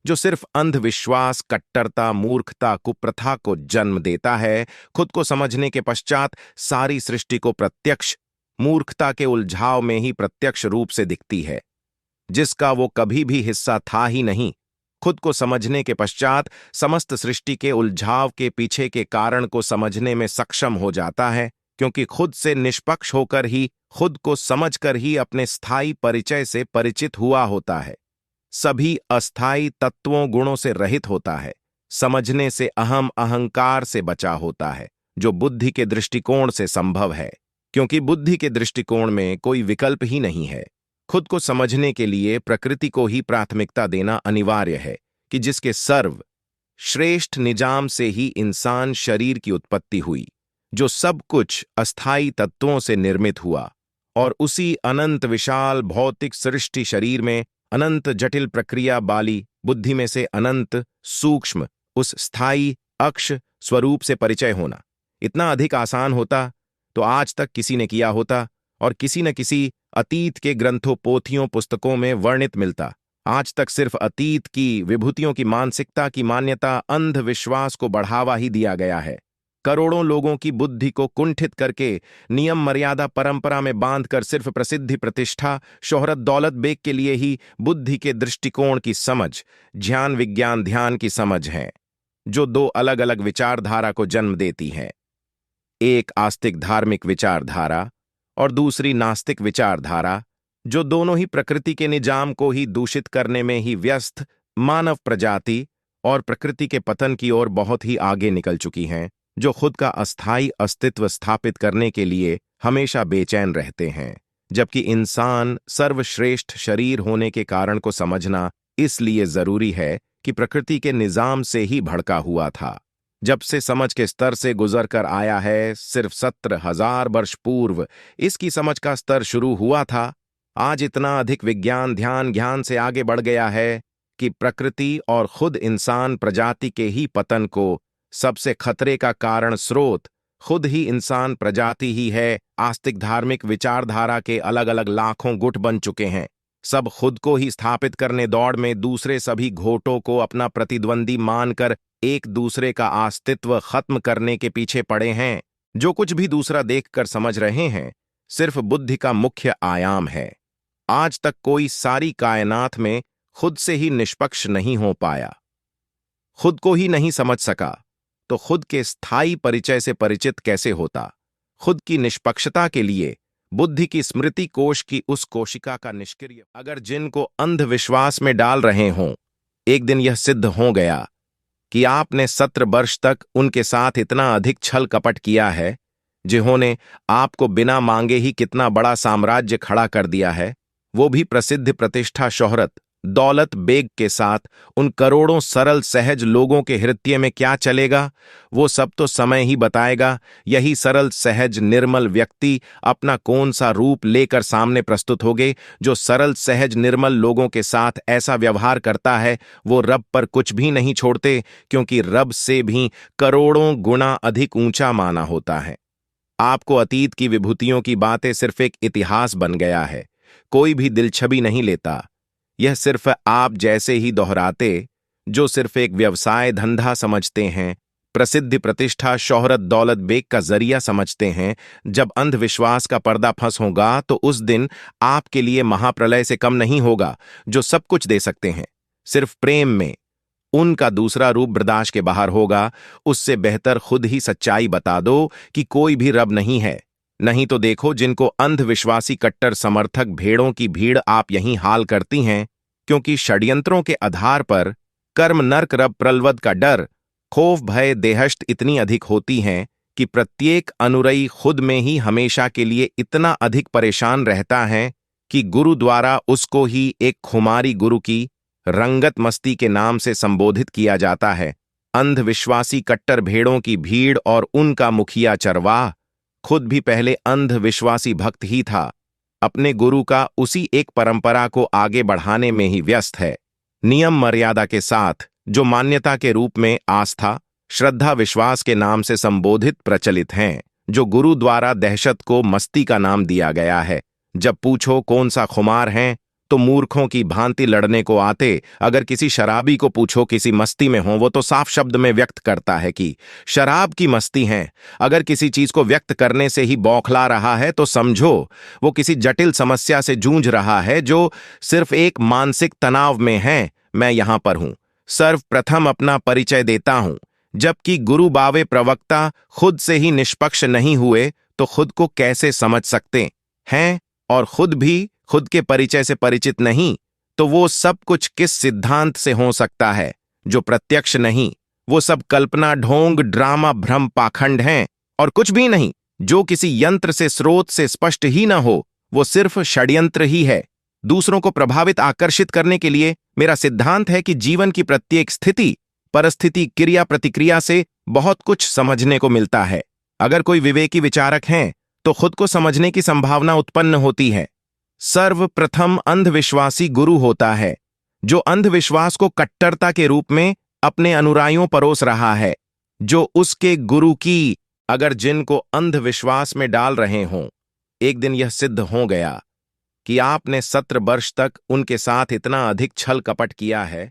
जो सिर्फ अंधविश्वास, कट्टरता, मूर्खता, कुप्रथा को जन्म देता है। खुद को समझने के पश्चात सारी सृष्टि को प्रत्यक्ष मूर्खता के उलझाव में ही प्रत्यक्ष रूप से दिखती है, जिसका वो कभी भी हिस्सा था ही नहीं। खुद को समझने के पश्चात समस्त सृष्टि के उलझाव के पीछे के कारण को समझने में सक्षम हो जाता है, क्योंकि खुद से निष्पक्ष होकर ही, खुद को समझकर ही अपने स्थायी परिचय से परिचित हुआ होता है। सभी अस्थायी तत्वों, गुणों से रहित होता है। समझने से अहम, अहंकार से बचा होता है, जो बुद्धि के दृष्टिकोण से संभव है, क्योंकि बुद्धि के दृष्टिकोण में कोई विकल्प ही नहीं है। खुद को समझने के लिए प्रकृति को ही प्राथमिकता देना अनिवार्य है, कि जिसके सर्व श्रेष्ठ निजाम से ही इंसान शरीर की उत्पत्ति हुई, जो सब कुछ अस्थायी तत्वों से निर्मित हुआ, और उसी अनंत विशाल भौतिक सृष्टि शरीर में अनंत जटिल प्रक्रिया बाली बुद्धि में से अनंत सूक्ष्म उस स्थायी अक्ष स्वरूप से परिचय होना इतना अधिक आसान होता तो आज तक किसी ने किया होता, और किसी न किसी अतीत के ग्रंथों, पोथियों, पुस्तकों में वर्णित मिलता। आज तक सिर्फ अतीत की विभूतियों की मानसिकता की मान्यता, अंधविश्वास को बढ़ावा ही दिया गया है। करोड़ों लोगों की बुद्धि को कुंठित करके, नियम, मर्यादा, परंपरा में बांधकर सिर्फ प्रसिद्धि, प्रतिष्ठा, शोहरत, दौलत, बेग के लिए ही बुद्धि के दृष्टिकोण की समझ, ज्ञान, विज्ञान, ध्यान की समझ है, जो दो अलग अलग विचारधारा को जन्म देती है। एक आस्तिक धार्मिक विचारधारा और दूसरी नास्तिक विचारधारा, जो दोनों ही प्रकृति के निजाम को ही दूषित करने में ही व्यस्त मानव प्रजाति और प्रकृति के पतन की ओर बहुत ही आगे निकल चुकी हैं, जो खुद का अस्थायी अस्तित्व स्थापित करने के लिए हमेशा बेचैन रहते हैं। जबकि इंसान सर्वश्रेष्ठ शरीर होने के कारण को समझना इसलिए जरूरी है कि प्रकृति के निजाम से ही भड़का हुआ था। जब से समझ के स्तर से गुजर कर आया है, सिर्फ 17,000 वर्ष पूर्व इसकी समझ का स्तर शुरू हुआ था। आज इतना अधिक विज्ञान, ध्यान, ज्ञान से आगे बढ़ गया है कि प्रकृति और खुद इंसान प्रजाति के ही पतन को सबसे खतरे का कारण स्रोत खुद ही इंसान प्रजाति ही है। आस्तिक धार्मिक विचारधारा के अलग अलग लाखों गुट बन चुके हैं। सब खुद को ही स्थापित करने दौड़ में दूसरे सभी घोटों को अपना प्रतिद्वंदी मानकर एक दूसरे का अस्तित्व खत्म करने के पीछे पड़े हैं। जो कुछ भी दूसरा देखकर समझ रहे हैं सिर्फ बुद्धि का मुख्य आयाम है। आज तक कोई सारी कायनात में खुद से ही निष्पक्ष नहीं हो पाया, खुद को ही नहीं समझ सका, तो खुद के स्थायी परिचय से परिचित कैसे होता। खुद की निष्पक्षता के लिए बुद्धि की स्मृति कोश की उस कोशिका का निष्क्रिय, अगर जिनको अंधविश्वास में डाल रहे हों, एक दिन यह सिद्ध हो गया कि आपने 17 वर्ष तक उनके साथ इतना अधिक छल कपट किया है, जिन्होंने आपको बिना मांगे ही कितना बड़ा साम्राज्य खड़ा कर दिया है, वो भी प्रसिद्ध प्रतिष्ठा शोहरत दौलत बेग के साथ। उन करोड़ों सरल सहज लोगों के हृदय में क्या चलेगा, वो सब तो समय ही बताएगा। यही सरल सहज निर्मल व्यक्ति अपना कौन सा रूप लेकर सामने प्रस्तुत होगे। जो सरल सहज निर्मल लोगों के साथ ऐसा व्यवहार करता है, वो रब पर कुछ भी नहीं छोड़ते, क्योंकि रब से भी करोड़ों गुना अधिक ऊंचा माना होता है। आपको अतीत की विभूतियों की बातें सिर्फ एक इतिहास बन गया है, कोई भी दिलछबी नहीं लेता। यह सिर्फ आप जैसे ही दोहराते, जो सिर्फ एक व्यवसाय धंधा समझते हैं, प्रसिद्धि प्रतिष्ठा शोहरत दौलत बेग का जरिया समझते हैं। जब अंधविश्वास का पर्दा फंस होगा तो उस दिन आपके लिए महाप्रलय से कम नहीं होगा। जो सब कुछ दे सकते हैं सिर्फ प्रेम में, उनका दूसरा रूप बर्दाश्त के बाहर होगा। उससे बेहतर खुद ही सच्चाई बता दो कि कोई भी रब नहीं है। नहीं तो देखो, जिनको अंधविश्वासी कट्टर समर्थक भेड़ों की भीड़ आप यहीं हाल करती हैं, क्योंकि षड्यंत्रों के आधार पर कर्म नर्क रब प्रलवद का डर खौफ भय देहश्त इतनी अधिक होती हैं कि प्रत्येक अनुरयी खुद में ही हमेशा के लिए इतना अधिक परेशान रहता है कि गुरु द्वारा उसको ही एक खुमारी गुरु की रंगत मस्ती के नाम से संबोधित किया जाता है। अंधविश्वासी कट्टर भेड़ों की भीड़ और उनका मुखिया चरवाह खुद भी पहले अंधविश्वासी भक्त ही था। अपने गुरु का उसी एक परंपरा को आगे बढ़ाने में ही व्यस्त है, नियम मर्यादा के साथ, जो मान्यता के रूप में आस्था श्रद्धा विश्वास के नाम से संबोधित प्रचलित हैं, जो गुरु द्वारा दहशत को मस्ती का नाम दिया गया है। जब पूछो कौन सा खुमार हैं, तो मूर्खों की भांति लड़ने को आते। अगर किसी शराबी को पूछो किसी मस्ती में हो, वो तो साफ शब्द में व्यक्त करता है कि शराब की मस्ती है। अगर किसी चीज को व्यक्त करने से ही बौखला रहा है तो समझो वो किसी जटिल समस्या से जूझ रहा है, जो सिर्फ एक मानसिक तनाव में है। मैं यहां पर हूं, सर्वप्रथम अपना परिचय देता हूं। जबकि गुरु बावे प्रवक्ता खुद से ही निष्पक्ष नहीं हुए तो खुद को कैसे समझ सकते हैं, और खुद भी खुद के परिचय से परिचित नहीं, तो वो सब कुछ किस सिद्धांत से हो सकता है जो प्रत्यक्ष नहीं। वो सब कल्पना ढोंग ड्रामा भ्रम पाखंड हैं और कुछ भी नहीं। जो किसी यंत्र से स्रोत से स्पष्ट ही न हो, वो सिर्फ षड्यंत्र ही है। दूसरों को प्रभावित आकर्षित करने के लिए मेरा सिद्धांत है कि जीवन की प्रत्येक स्थिति परिस्थिति क्रिया प्रतिक्रिया से बहुत कुछ समझने को मिलता है। अगर कोई विवेकी विचारक हैं तो खुद को समझने की संभावना उत्पन्न होती है। सर्वप्रथम अंधविश्वासी गुरु होता है, जो अंधविश्वास को कट्टरता के रूप में अपने अनुयायियों परोस रहा है, जो उसके गुरु की अगर जिनको अंधविश्वास में डाल रहे हों। एक दिन यह सिद्ध हो गया कि आपने 17 वर्ष तक उनके साथ इतना अधिक छल कपट किया है,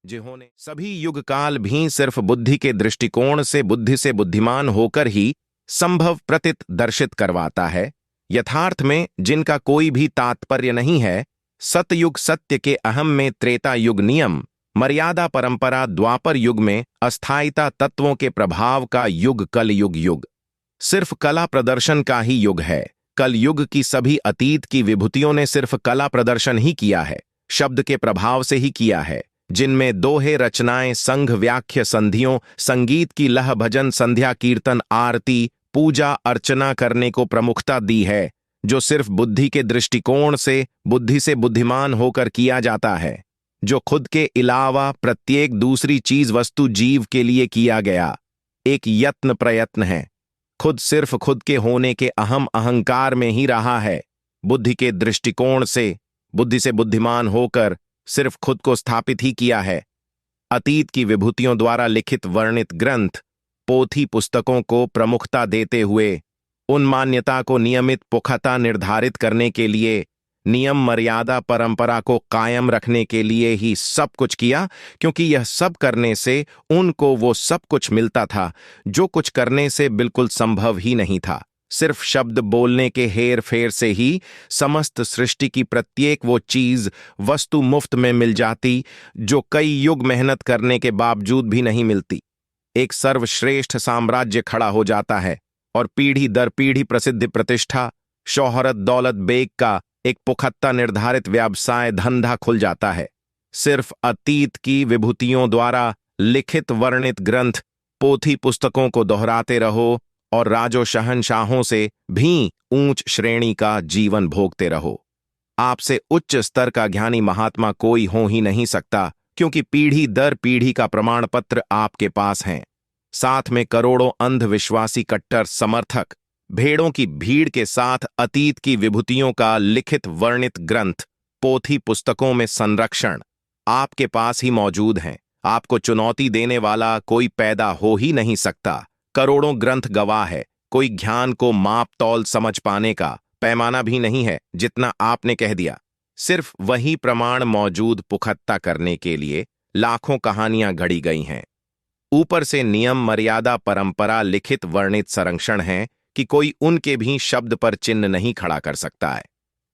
जिन्होंने सभी युग काल भी सिर्फ बुद्धि के दृष्टिकोण से बुद्धि से बुद्धिमान होकर ही संभव प्रतीत दर्शित करवाता है। यथार्थ में जिनका कोई भी तात्पर्य नहीं है। सतयुग सत्य के अहम में त्रेता युग नियम मर्यादा परंपरा, द्वापर युग में अस्थायिता तत्वों के प्रभाव का युग कल युग सिर्फ कला प्रदर्शन का ही युग है। कल युग की सभी अतीत की विभूतियों ने सिर्फ कला प्रदर्शन ही किया है, शब्द के प्रभाव से ही किया है, जिनमें दोहे रचनाएं संघ व्याख्य संधियों संगीत की लह भजन संध्या कीर्तन आरती पूजा अर्चना करने को प्रमुखता दी है, जो सिर्फ बुद्धि के दृष्टिकोण से बुद्धि से बुद्धिमान होकर किया जाता है, जो खुद के अलावा प्रत्येक दूसरी चीज वस्तु जीव के लिए किया गया एक यत्न प्रयत्न है। खुद सिर्फ खुद के होने के अहम अहंकार में ही रहा है, बुद्धि के दृष्टिकोण से बुद्धि से बुद्धिमान होकर सिर्फ खुद को स्थापित ही किया है। अतीत की विभूतियों द्वारा लिखित वर्णित ग्रंथ पोथी पुस्तकों को प्रमुखता देते हुए उन मान्यता को नियमित पुख्ता निर्धारित करने के लिए, नियम मर्यादा परंपरा को कायम रखने के लिए ही सब कुछ किया, क्योंकि यह सब करने से उनको वो सब कुछ मिलता था जो कुछ करने से बिल्कुल संभव ही नहीं था। सिर्फ शब्द बोलने के हेर फेर से ही समस्त सृष्टि की प्रत्येक वो चीज वस्तु मुफ्त में मिल जाती, जो कई युग मेहनत करने के बावजूद भी नहीं मिलती। एक सर्वश्रेष्ठ साम्राज्य खड़ा हो जाता है और पीढ़ी दर पीढ़ी प्रसिद्धि प्रतिष्ठा शोहरत दौलत बेग का एक पुख्ता निर्धारित व्यवसाय धंधा खुल जाता है। सिर्फ अतीत की विभूतियों द्वारा लिखित वर्णित ग्रंथ पोथी पुस्तकों को दोहराते रहो और राजो शहंशाहों से भी ऊंच श्रेणी का जीवन भोगते रहो। आपसे उच्च स्तर का ज्ञानी महात्मा कोई हो ही नहीं सकता, क्योंकि पीढ़ी दर पीढ़ी का प्रमाण पत्र आपके पास हैं। साथ में करोड़ों अंधविश्वासी कट्टर समर्थक, भेड़ों की भीड़ के साथ अतीत की विभूतियों का लिखित वर्णित ग्रंथ पोथी पुस्तकों में संरक्षण आपके पास ही मौजूद हैं। आपको चुनौती देने वाला कोई पैदा हो ही नहीं सकता। करोड़ों ग्रंथ गवाह है, कोई ज्ञान को माप तौल समझ पाने का पैमाना भी नहीं है जितना आपने कह दिया। सिर्फ वही प्रमाण मौजूद पुख्ता करने के लिए लाखों कहानियां गढ़ी गई हैं। ऊपर से नियम मर्यादा परंपरा लिखित वर्णित संरक्षण है कि कोई उनके भी शब्द पर चिन्ह नहीं खड़ा कर सकता है।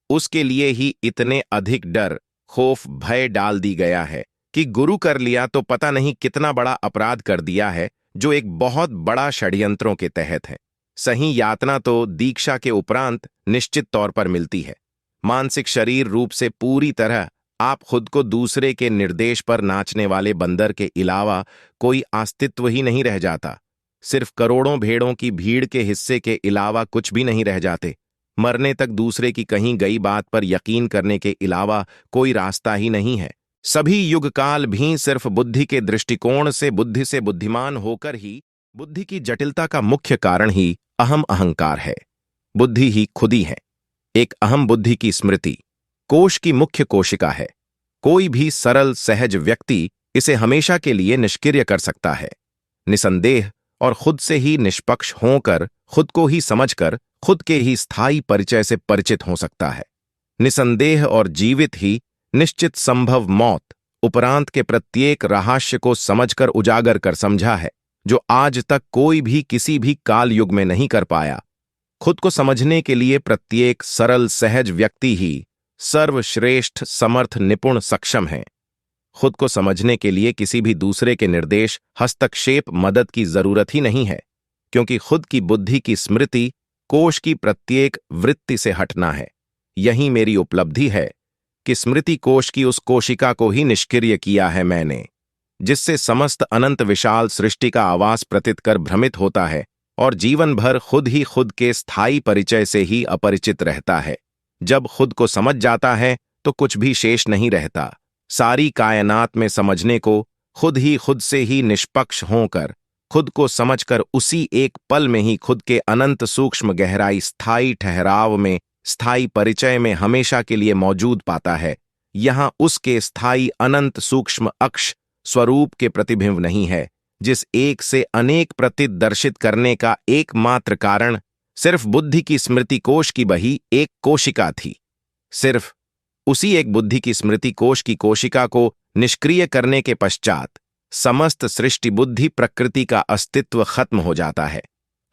उसके लिए ही इतने अधिक डर खौफ भय डाल दी गया है कि गुरु कर लिया तो पता नहीं कितना बड़ा अपराध कर दिया है, जो एक बहुत बड़ा षड्यंत्रों के तहत है। सही यातना तो दीक्षा के उपरांत निश्चित तौर पर मिलती है। मानसिक शरीर रूप से पूरी तरह आप खुद को दूसरे के निर्देश पर नाचने वाले बंदर के अलावा कोई अस्तित्व ही नहीं रह जाता। सिर्फ करोड़ों भेड़ों की भीड़ के हिस्से के अलावा कुछ भी नहीं रह जाते। मरने तक दूसरे की कहीं गई बात पर यकीन करने के अलावा कोई रास्ता ही नहीं है। सभी युग काल भी सिर्फ बुद्धि के दृष्टिकोण से बुद्धि से बुद्धिमान होकर ही बुद्धि की जटिलता का मुख्य कारण ही अहम अहंकार है। बुद्धि ही खुदी है। एक अहम बुद्धि की स्मृति कोश की मुख्य कोशिका है। कोई भी सरल सहज व्यक्ति इसे हमेशा के लिए निष्क्रिय कर सकता है। निसंदेह और खुद से ही निष्पक्ष होकर खुद को ही समझकर खुद के ही स्थायी परिचय से परिचित हो सकता है। निसंदेह और जीवित ही निश्चित संभव मौत उपरांत के प्रत्येक रहस्य को समझकर उजागर कर समझा है, जो आज तक कोई भी किसी भी काल युग में नहीं कर पाया। खुद को समझने के लिए प्रत्येक सरल सहज व्यक्ति ही सर्वश्रेष्ठ समर्थ निपुण सक्षम है। खुद को समझने के लिए किसी भी दूसरे के निर्देश हस्तक्षेप मदद की जरूरत ही नहीं है, क्योंकि खुद की बुद्धि की स्मृति कोश की प्रत्येक वृत्ति से हटना है। यही मेरी उपलब्धि है कि स्मृति कोश की उस कोशिका को ही निष्क्रिय किया है मैंने, जिससे समस्त अनंत विशाल सृष्टि का आवास प्रतीत कर भ्रमित होता है और जीवन भर खुद ही खुद के स्थायी परिचय से ही अपरिचित रहता है। जब खुद को समझ जाता है तो कुछ भी शेष नहीं रहता। सारी कायनात में समझने को खुद से ही निष्पक्ष होकर खुद को समझकर उसी एक पल में ही खुद के अनंत सूक्ष्म गहराई स्थायी ठहराव में स्थायी परिचय में हमेशा के लिए मौजूद पाता है। यहां उसके स्थायी अनंत सूक्ष्म अक्ष स्वरूप के प्रतिबिंब नहीं है, जिस एक से अनेक प्रतीत दर्शित करने का एकमात्र कारण सिर्फ बुद्धि की स्मृति कोश की बही एक कोशिका थी। सिर्फ उसी एक बुद्धि की स्मृति कोश की कोशिका को निष्क्रिय करने के पश्चात समस्त सृष्टि बुद्धि प्रकृति का अस्तित्व खत्म हो जाता है।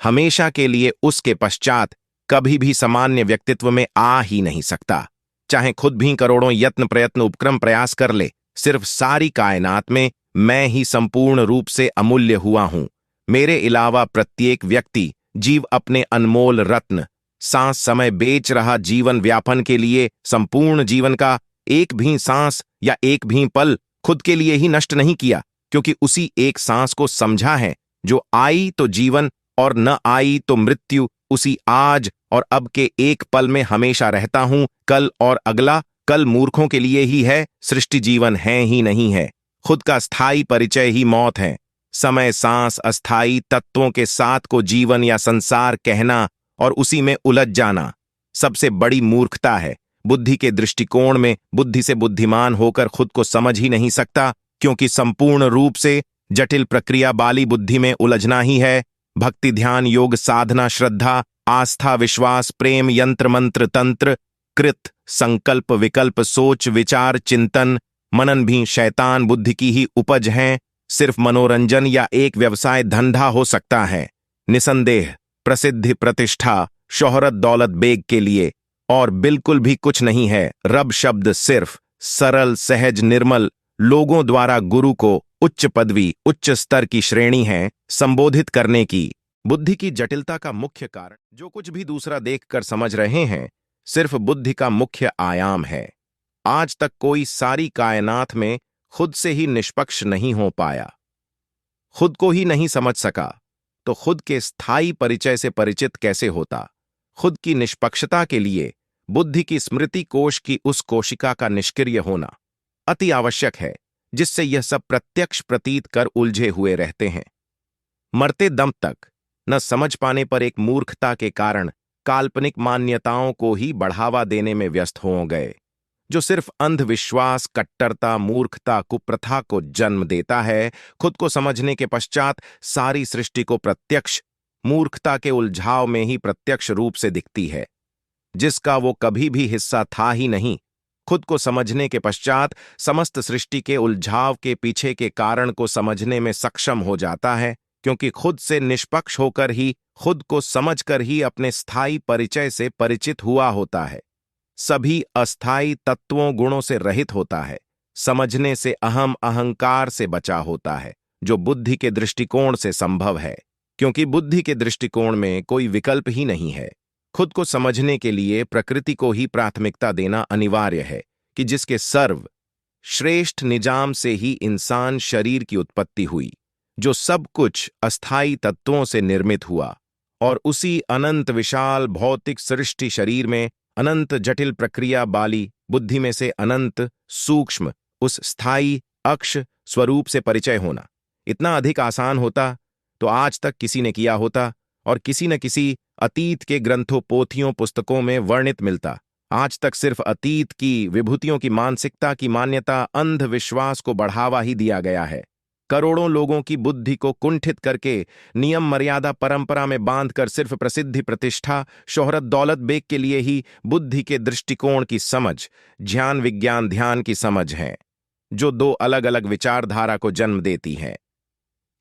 हमेशा के लिए उसके पश्चात कभी भी सामान्य व्यक्तित्व में आ ही नहीं सकता, चाहे खुद भी करोड़ों यत्न प्रयत्न उपक्रम प्रयास कर ले। सिर्फ सारी कायनात में मैं ही संपूर्ण रूप से अमूल्य हुआ हूं। मेरे अलावा प्रत्येक व्यक्ति जीव अपने अनमोल रत्न सांस समय बेच रहा जीवन व्यापन के लिए संपूर्ण जीवन का एक भी सांस या एक भी पल खुद के लिए ही नष्ट नहीं किया, क्योंकि उसी एक सांस को समझा है जो आई तो जीवन और न आई तो मृत्यु। उसी आज और अब के एक पल में हमेशा रहता हूं। कल और अगला कल मूर्खों के लिए ही है, सृष्टि जीवन है ही नहीं है। खुद का स्थायी परिचय ही मौत है। समय सांस अस्थाई तत्वों के साथ को जीवन या संसार कहना और उसी में उलझ जाना सबसे बड़ी मूर्खता है। बुद्धि के दृष्टिकोण में बुद्धि से बुद्धिमान होकर खुद को समझ ही नहीं सकता, क्योंकि संपूर्ण रूप से जटिल प्रक्रिया बाली बुद्धि में उलझना ही है। भक्ति ध्यान योग साधना श्रद्धा आस्था विश्वास प्रेम यंत्र मंत्र तंत्र कृत संकल्प विकल्प सोच विचार चिंतन मनन भी शैतान बुद्धि की ही उपज हैं। सिर्फ मनोरंजन या एक व्यवसाय धंधा हो सकता है, निसंदेह प्रसिद्धि प्रतिष्ठा शोहरत दौलत बेग के लिए, और बिल्कुल भी कुछ नहीं है। रब शब्द सिर्फ सरल सहज निर्मल लोगों द्वारा गुरु को उच्च पदवी उच्च स्तर की श्रेणी है संबोधित करने की। बुद्धि की जटिलता का मुख्य कारण जो कुछ भी दूसरा देखकर समझ रहे हैं सिर्फ बुद्धि का मुख्य आयाम है। आज तक कोई सारी कायनात में खुद से ही निष्पक्ष नहीं हो पाया। खुद को ही नहीं समझ सका तो खुद के स्थायी परिचय से परिचित कैसे होता। खुद की निष्पक्षता के लिए बुद्धि की स्मृति कोश की उस कोशिका का निष्क्रिय होना अति आवश्यक है, जिससे यह सब प्रत्यक्ष प्रतीत कर उलझे हुए रहते हैं। मरते दम तक न समझ पाने पर एक मूर्खता के कारण काल्पनिक मान्यताओं को ही बढ़ावा देने में व्यस्त हो गए, जो सिर्फ अंधविश्वास, कट्टरता, मूर्खता, कुप्रथा को जन्म देता है। खुद को समझने के पश्चात सारी सृष्टि को प्रत्यक्ष मूर्खता के उलझाव में ही प्रत्यक्ष रूप से दिखती है, जिसका वो कभी भी हिस्सा था ही नहीं। खुद को समझने के पश्चात समस्त सृष्टि के उलझाव के पीछे के कारण को समझने में सक्षम हो जाता है, क्योंकि खुद से निष्पक्ष होकर ही, खुद को समझकर ही अपने स्थायी परिचय से परिचित हुआ होता है। सभी अस्थायी तत्वों गुणों से रहित होता है। समझने से अहम अहंकार से बचा होता है, जो बुद्धि के दृष्टिकोण से संभव है, क्योंकि बुद्धि के दृष्टिकोण में कोई विकल्प ही नहीं है। खुद को समझने के लिए प्रकृति को ही प्राथमिकता देना अनिवार्य है, कि जिसके सर्व श्रेष्ठ निजाम से ही इंसान शरीर की उत्पत्ति हुई, जो सब कुछ अस्थायी तत्वों से निर्मित हुआ, और उसी अनंत विशाल भौतिक सृष्टि शरीर में अनंत जटिल प्रक्रिया बाली बुद्धि में से अनंत सूक्ष्म उस स्थायी अक्ष स्वरूप से परिचय होना इतना अधिक आसान होता तो आज तक किसी ने किया होता, और किसी न किसी अतीत के ग्रंथों, पोथियों, पुस्तकों में वर्णित मिलता। आज तक सिर्फ अतीत की विभूतियों की मानसिकता की मान्यता, अंधविश्वास को बढ़ावा ही दिया गया है। करोड़ों लोगों की बुद्धि को कुंठित करके, नियम मर्यादा परंपरा में बांधकर सिर्फ प्रसिद्धि, प्रतिष्ठा, शोहरत, दौलत बेग के लिए ही बुद्धि के दृष्टिकोण की समझ, ज्ञान विज्ञान ध्यान की समझ है, जो दो अलग अलग विचारधारा को जन्म देती है।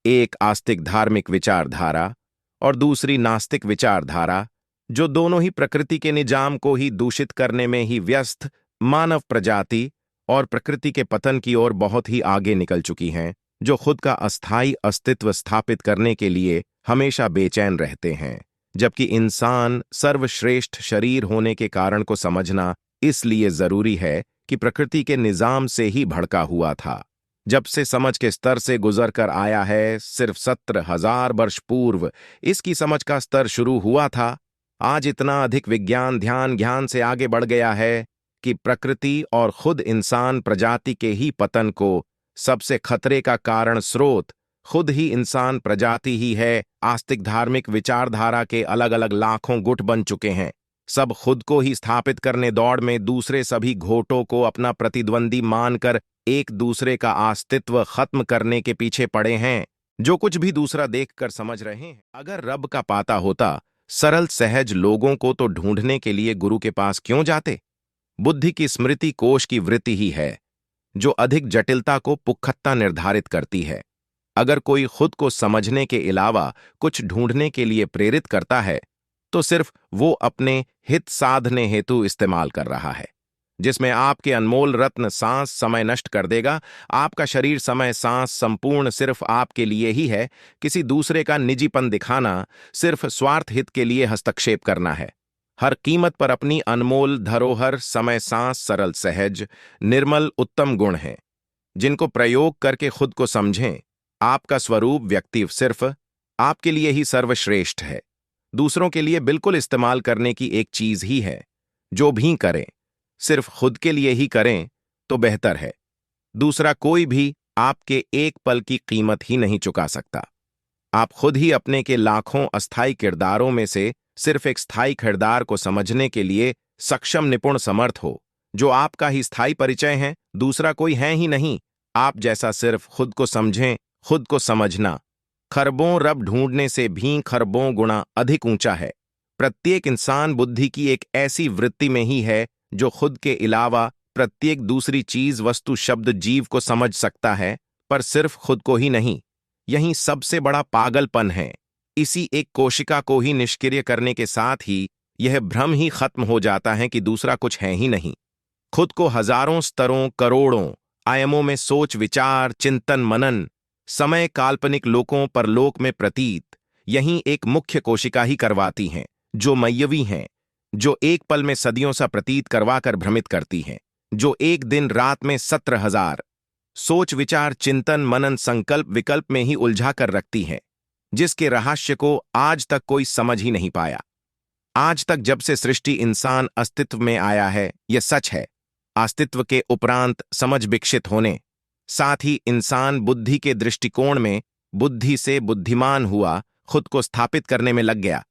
एक आस्तिक धार्मिक विचारधारा और दूसरी नास्तिक विचारधारा, जो दोनों ही प्रकृति के निजाम को ही दूषित करने में ही व्यस्त मानव प्रजाति और प्रकृति के पतन की ओर बहुत ही आगे निकल चुकी हैं, जो खुद का अस्थायी अस्तित्व स्थापित करने के लिए हमेशा बेचैन रहते हैं। जबकि इंसान सर्वश्रेष्ठ शरीर होने के कारण को समझना इसलिए जरूरी है कि प्रकृति के निजाम से ही भड़का हुआ था। जब से समझ के स्तर से गुजर कर आया है, सिर्फ 17,000 वर्ष पूर्व इसकी समझ का स्तर शुरू हुआ था। आज इतना अधिक विज्ञान ध्यान ज्ञान से आगे बढ़ गया है कि प्रकृति और खुद इंसान प्रजाति के ही पतन को सबसे खतरे का कारण स्रोत खुद ही इंसान प्रजाति ही है। आस्तिक धार्मिक विचारधारा के अलग अलग लाखों गुट बन चुके हैं। सब खुद को ही स्थापित करने दौड़ में दूसरे सभी घोटों को अपना प्रतिद्वंदी मानकर एक दूसरे का अस्तित्व खत्म करने के पीछे पड़े हैं, जो कुछ भी दूसरा देखकर समझ रहे हैं। अगर रब का पाता होता, सरल सहज लोगों को तो ढूंढने के लिए गुरु के पास क्यों जाते। बुद्धि की स्मृति कोश की वृत्ति ही है जो अधिक जटिलता को पुख्तता निर्धारित करती है। अगर कोई खुद को समझने के अलावा कुछ ढूंढने के लिए प्रेरित करता है, तो सिर्फ वो अपने हित साधने हेतु इस्तेमाल कर रहा है, जिसमें आपके अनमोल रत्न सांस समय नष्ट कर देगा। आपका शरीर समय सांस संपूर्ण सिर्फ आपके लिए ही है। किसी दूसरे का निजीपन दिखाना सिर्फ स्वार्थ हित के लिए हस्तक्षेप करना है। हर कीमत पर अपनी अनमोल धरोहर समय सांस सरल सहज निर्मल उत्तम गुण हैं, जिनको प्रयोग करके खुद को समझें। आपका स्वरूप व्यक्ति सिर्फ आपके लिए ही सर्वश्रेष्ठ है। दूसरों के लिए बिल्कुल इस्तेमाल करने की एक चीज ही है। जो भी करें सिर्फ खुद के लिए ही करें तो बेहतर है। दूसरा कोई भी आपके एक पल की कीमत ही नहीं चुका सकता। आप खुद ही अपने के लाखों अस्थायी किरदारों में से सिर्फ एक स्थायी किरदार को समझने के लिए सक्षम निपुण समर्थ हो, जो आपका ही स्थायी परिचय है। दूसरा कोई है ही नहीं आप जैसा। सिर्फ खुद को समझें। खुद को समझना खरबों रब ढूंढने से भी खरबों गुना अधिक ऊंचा है। प्रत्येक इंसान बुद्धि की एक ऐसी वृत्ति में ही है जो खुद के अलावा प्रत्येक दूसरी चीज वस्तु शब्द जीव को समझ सकता है, पर सिर्फ खुद को ही नहीं। यही सबसे बड़ा पागलपन है। इसी एक कोशिका को ही निष्क्रिय करने के साथ ही यह भ्रम ही खत्म हो जाता है कि दूसरा कुछ है ही नहीं। खुद को हजारों स्तरों करोड़ों आयामों में सोच विचार चिंतन मनन समय काल्पनिक लोकों परलोक में प्रतीत यही एक मुख्य कोशिका ही करवाती हैं, जो मय्यवी हैं, जो एक पल में सदियों सा प्रतीत करवाकर भ्रमित करती हैं, जो एक दिन रात में 17,000 सोच विचार चिंतन मनन संकल्प विकल्प में ही उलझा कर रखती हैं, जिसके रहस्य को आज तक कोई समझ ही नहीं पाया। आज तक जब से सृष्टि इंसान अस्तित्व में आया है, यह सच है, अस्तित्व के उपरांत समझ विकसित होने, साथ ही इंसान बुद्धि के दृष्टिकोण में बुद्धि से बुद्धिमान हुआ, खुद को स्थापित करने में लग गया।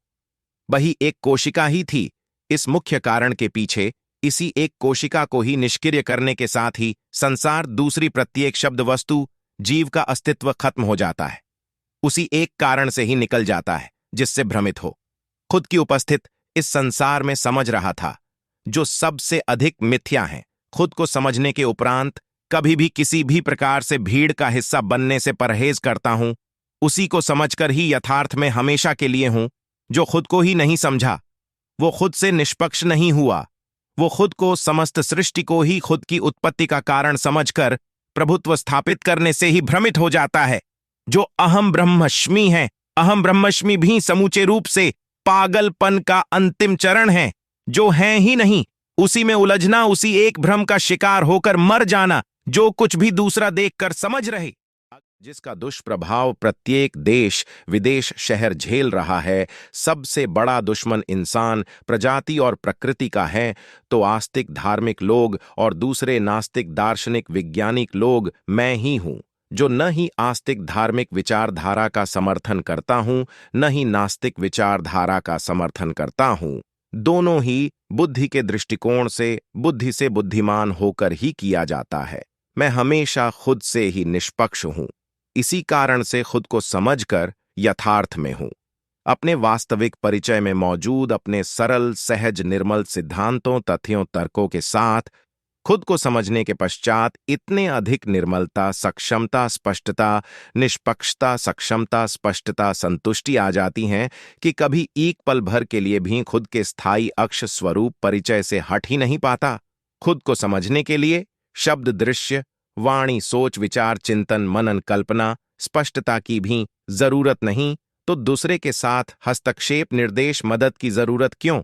वही एक कोशिका ही थी। इस मुख्य कारण के पीछे इसी एक कोशिका को ही निष्क्रिय करने के साथ ही संसार दूसरी प्रत्येक शब्द वस्तु जीव का अस्तित्व खत्म हो जाता है। उसी एक कारण से ही निकल जाता है जिससे भ्रमित हो, खुद की उपस्थित इस संसार में समझ रहा था, जो सबसे अधिक मिथ्या है। खुद को समझने के उपरांत कभी भी किसी भी प्रकार से भीड़ का हिस्सा बनने से परहेज करता हूं, उसी को समझकर ही यथार्थ में हमेशा के लिए हूं। जो खुद को ही नहीं समझा, वो खुद से निष्पक्ष नहीं हुआ। वो खुद को समस्त सृष्टि को ही खुद की उत्पत्ति का कारण समझकर प्रभुत्व स्थापित करने से ही भ्रमित हो जाता है। जो अहम ब्रह्मस्मि है, अहम ब्रह्मस्मि भी समूचे रूप से पागलपन का अंतिम चरण है। जो है ही नहीं, उसी में उलझना, उसी एक भ्रम का शिकार होकर मर जाना, जो कुछ भी दूसरा देखकर समझ रहे, जिसका दुष्प्रभाव प्रत्येक देश विदेश शहर झेल रहा है। सबसे बड़ा दुश्मन इंसान प्रजाति और प्रकृति का है, तो आस्तिक धार्मिक लोग और दूसरे नास्तिक दार्शनिक वैज्ञानिक लोग मैं ही हूं, जो न ही आस्तिक धार्मिक विचारधारा का समर्थन करता हूं, न ही नास्तिक विचारधारा का समर्थन करता हूं। दोनों ही बुद्धि के दृष्टिकोण से बुद्धि से बुद्धिमान होकर ही किया जाता है। मैं हमेशा खुद से ही निष्पक्ष हूं, इसी कारण से खुद को समझकर यथार्थ में हूं। अपने वास्तविक परिचय में मौजूद अपने सरल सहज निर्मल सिद्धांतों तथ्यों तर्कों के साथ खुद को समझने के पश्चात इतने अधिक निर्मलता सक्षमता स्पष्टता निष्पक्षता सक्षमता स्पष्टता संतुष्टि आ जाती हैं कि कभी एक पल भर के लिए भी खुद के स्थायी अक्ष स्वरूप परिचय से हट ही नहीं पाता। खुद को समझने के लिए शब्द दृश्य वाणी सोच विचार चिंतन मनन कल्पना स्पष्टता की भी जरूरत नहीं, तो दूसरे के साथ हस्तक्षेप निर्देश मदद की जरूरत क्यों,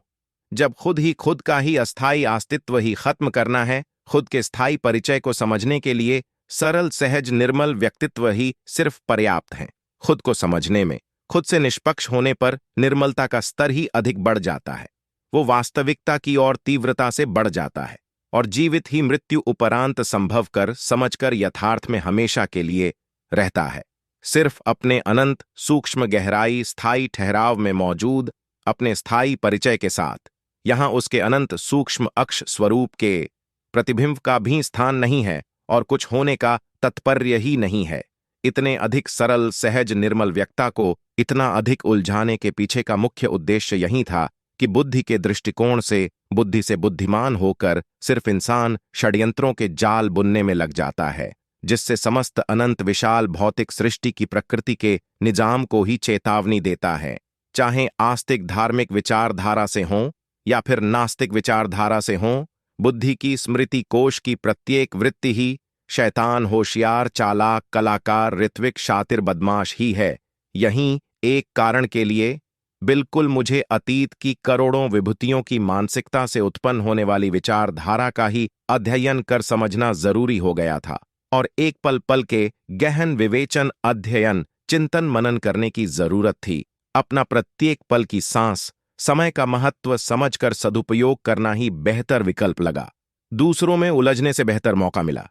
जब खुद ही खुद का ही अस्थायी अस्तित्व ही खत्म करना है। खुद के स्थायी परिचय को समझने के लिए सरल सहज निर्मल व्यक्तित्व ही सिर्फ पर्याप्त है। खुद को समझने में खुद से निष्पक्ष होने पर निर्मलता का स्तर ही अधिक बढ़ जाता है। वो वास्तविकता की ओर तीव्रता से बढ़ जाता है और जीवित ही मृत्यु उपरांत संभव कर समझकर यथार्थ में हमेशा के लिए रहता है। सिर्फ अपने अनंत सूक्ष्म गहराई स्थायी ठहराव में मौजूद अपने स्थायी परिचय के साथ, यहां उसके अनंत सूक्ष्म अक्ष स्वरूप के प्रतिबिंब का भी स्थान नहीं है और कुछ होने का तात्पर्य ही नहीं है। इतने अधिक सरल सहज निर्मल व्यक्ता को इतना अधिक उलझाने के पीछे का मुख्य उद्देश्य यही था कि बुद्धि के दृष्टिकोण से बुद्धि से बुद्धिमान होकर सिर्फ इंसान षड्यंत्रों के जाल बुनने में लग जाता है, जिससे समस्त अनंत विशाल भौतिक सृष्टि की प्रकृति के निजाम को ही चेतावनी देता है। चाहे आस्तिक धार्मिक विचारधारा से हों या फिर नास्तिक विचारधारा से हों, बुद्धि की स्मृति कोश की प्रत्येक वृत्ति ही शैतान होशियार चालाक कलाकार ऋत्विक शातिर बदमाश ही है। यहीं एक कारण के लिए बिल्कुल मुझे अतीत की करोड़ों विभूतियों की मानसिकता से उत्पन्न होने वाली विचारधारा का ही अध्ययन कर समझना जरूरी हो गया था और एक पल पल के गहन विवेचन अध्ययन चिंतन मनन करने की जरूरत थी। अपना प्रत्येक पल की सांस समय का महत्व समझकर सदुपयोग करना ही बेहतर विकल्प लगा। दूसरों में उलझने से बेहतर मौका मिला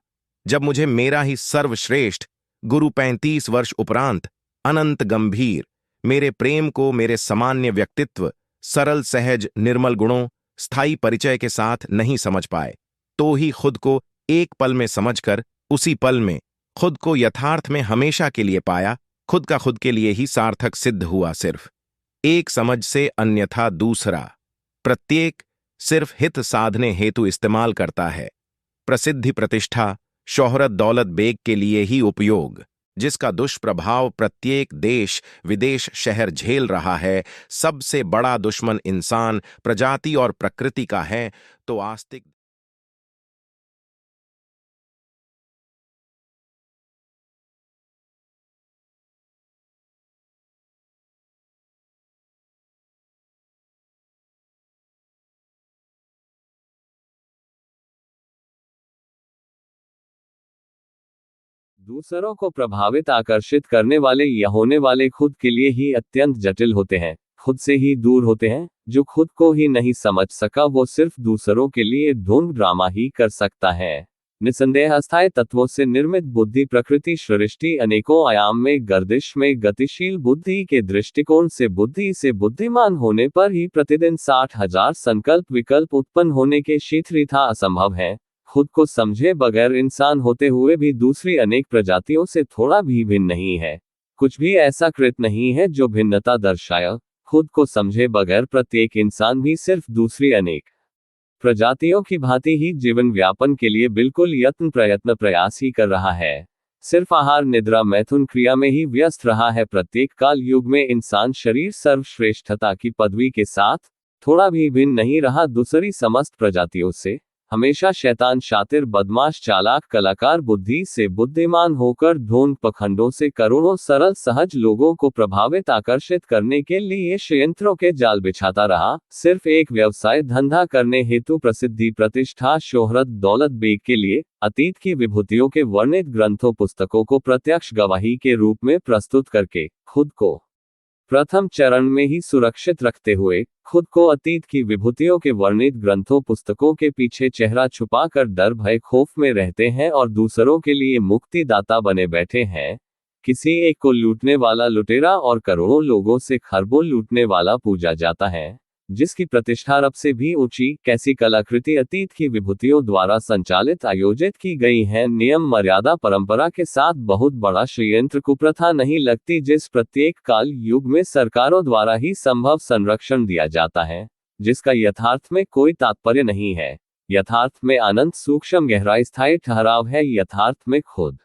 जब मुझे मेरा ही सर्वश्रेष्ठ गुरु 35 वर्ष उपरांत अनंत गंभीर मेरे प्रेम को मेरे सामान्य व्यक्तित्व सरल सहज निर्मल गुणों स्थायी परिचय के साथ नहीं समझ पाए, तो ही खुद को एक पल में समझकर उसी पल में खुद को यथार्थ में हमेशा के लिए पाया। खुद का खुद के लिए ही सार्थक सिद्ध हुआ। सिर्फ एक समझ से अन्यथा दूसरा प्रत्येक सिर्फ हित साधने हेतु इस्तेमाल करता है। प्रसिद्धि प्रतिष्ठा शोहरत दौलत बेग के लिए ही उपयोग, जिसका दुष्प्रभाव प्रत्येक देश विदेश शहर झेल रहा है। सबसे बड़ा दुश्मन इंसान प्रजाति और प्रकृति का है, तो आस्तिक दूसरों को प्रभावित आकर्षित करने वाले या होने वाले खुद के लिए ही अत्यंत जटिल होते हैं, खुद से ही दूर होते हैं। जो खुद को ही नहीं समझ सका वो सिर्फ दूसरों के लिए ढोंग ड्रामा ही कर सकता है। निसंदेह अस्थायी तत्वों से निर्मित बुद्धि प्रकृति सृष्टि अनेकों आयाम में गर्दिश में गतिशील बुद्धि के दृष्टिकोण से बुद्धि से बुद्धिमान होने पर ही प्रतिदिन 60,000 संकल्प विकल्प उत्पन्न होने के शीघ्रता असंभव है। खुद को समझे बगैर इंसान होते हुए भी दूसरी अनेक प्रजातियों से थोड़ा भी भिन्न नहीं है। कुछ भी ऐसा कृत नहीं है जो भिन्नता दर्शाए। खुद को समझे बगैर प्रत्येक इंसान भी सिर्फ दूसरी अनेक प्रजातियों की भांति ही जीवन व्यापन के लिए बिल्कुल यत्न प्रयत्न प्रयास ही कर रहा है। सिर्फ आहार निद्रा मैथुन क्रिया में ही व्यस्त रहा है। प्रत्येक काल युग में इंसान शरीर सर्वश्रेष्ठता की पदवी के साथ थोड़ा भी भिन्न नहीं रहा दूसरी समस्त प्रजातियों से। हमेशा शैतान शातिर बदमाश चालाक कलाकार बुद्धि से बुद्धिमान होकर ढोंग पखंडों से करोड़ों सरल सहज लोगों को प्रभावित आकर्षित करने के लिए षड्यंत्रों के जाल बिछाता रहा। सिर्फ एक व्यवसाय धंधा करने हेतु प्रसिद्धि प्रतिष्ठा शोहरत दौलत बेग के लिए अतीत की विभूतियों के वर्णित ग्रंथों पुस्तकों को प्रत्यक्ष गवाही के रूप में प्रस्तुत करके खुद को प्रथम चरण में ही सुरक्षित रखते हुए खुद को अतीत की विभूतियों के वर्णित ग्रंथों पुस्तकों के पीछे चेहरा छुपाकर डर भय खौफ में रहते हैं और दूसरों के लिए मुक्तिदाता बने बैठे हैं। किसी एक को लूटने वाला लुटेरा और करोड़ों लोगों से खरबों लूटने वाला पूजा जाता है, जिसकी प्रतिष्ठा रब से भी ऊंची। कैसी कलाकृति अतीत की विभूतियों द्वारा संचालित आयोजित की गई है। नियम मर्यादा परंपरा के साथ बहुत बड़ा षड्यंत्र कुप्रथा नहीं लगती जिस प्रत्येक काल युग में सरकारों द्वारा ही संभव संरक्षण दिया जाता है, जिसका यथार्थ में कोई तात्पर्य नहीं है। यथार्थ में अनंत सूक्ष्म गहराई स्थायी ठहराव है। यथार्थ में खुद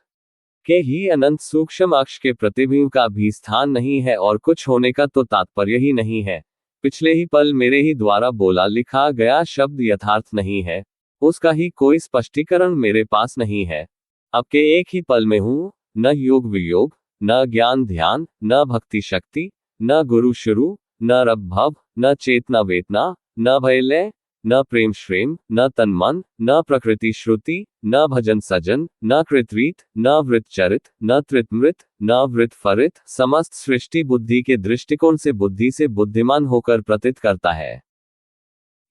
के ही अनंत सूक्ष्म अक्ष के प्रतिबिंब का भी स्थान नहीं है और कुछ होने का तो तात्पर्य ही नहीं है। पिछले ही पल मेरे ही द्वारा बोला लिखा गया शब्द यथार्थ नहीं है, उसका ही कोई स्पष्टीकरण मेरे पास नहीं है। अब के एक ही पल में हूँ, न योग वियोग, न ज्ञान ध्यान, न भक्ति शक्ति, न गुरु शुरू, न रब भव, न चेतना वेतना, न भय लय, न प्रेम श्रेम, न तन मन, न प्रकृति श्रुति, न भजन सजन, न कृतरीत, न वृत चरित, न त्रितमृत, न वृत फरित। समस्त सृष्टि बुद्धि के दृष्टिकोण से बुद्धि से बुद्धिमान होकर प्रतीत करता है।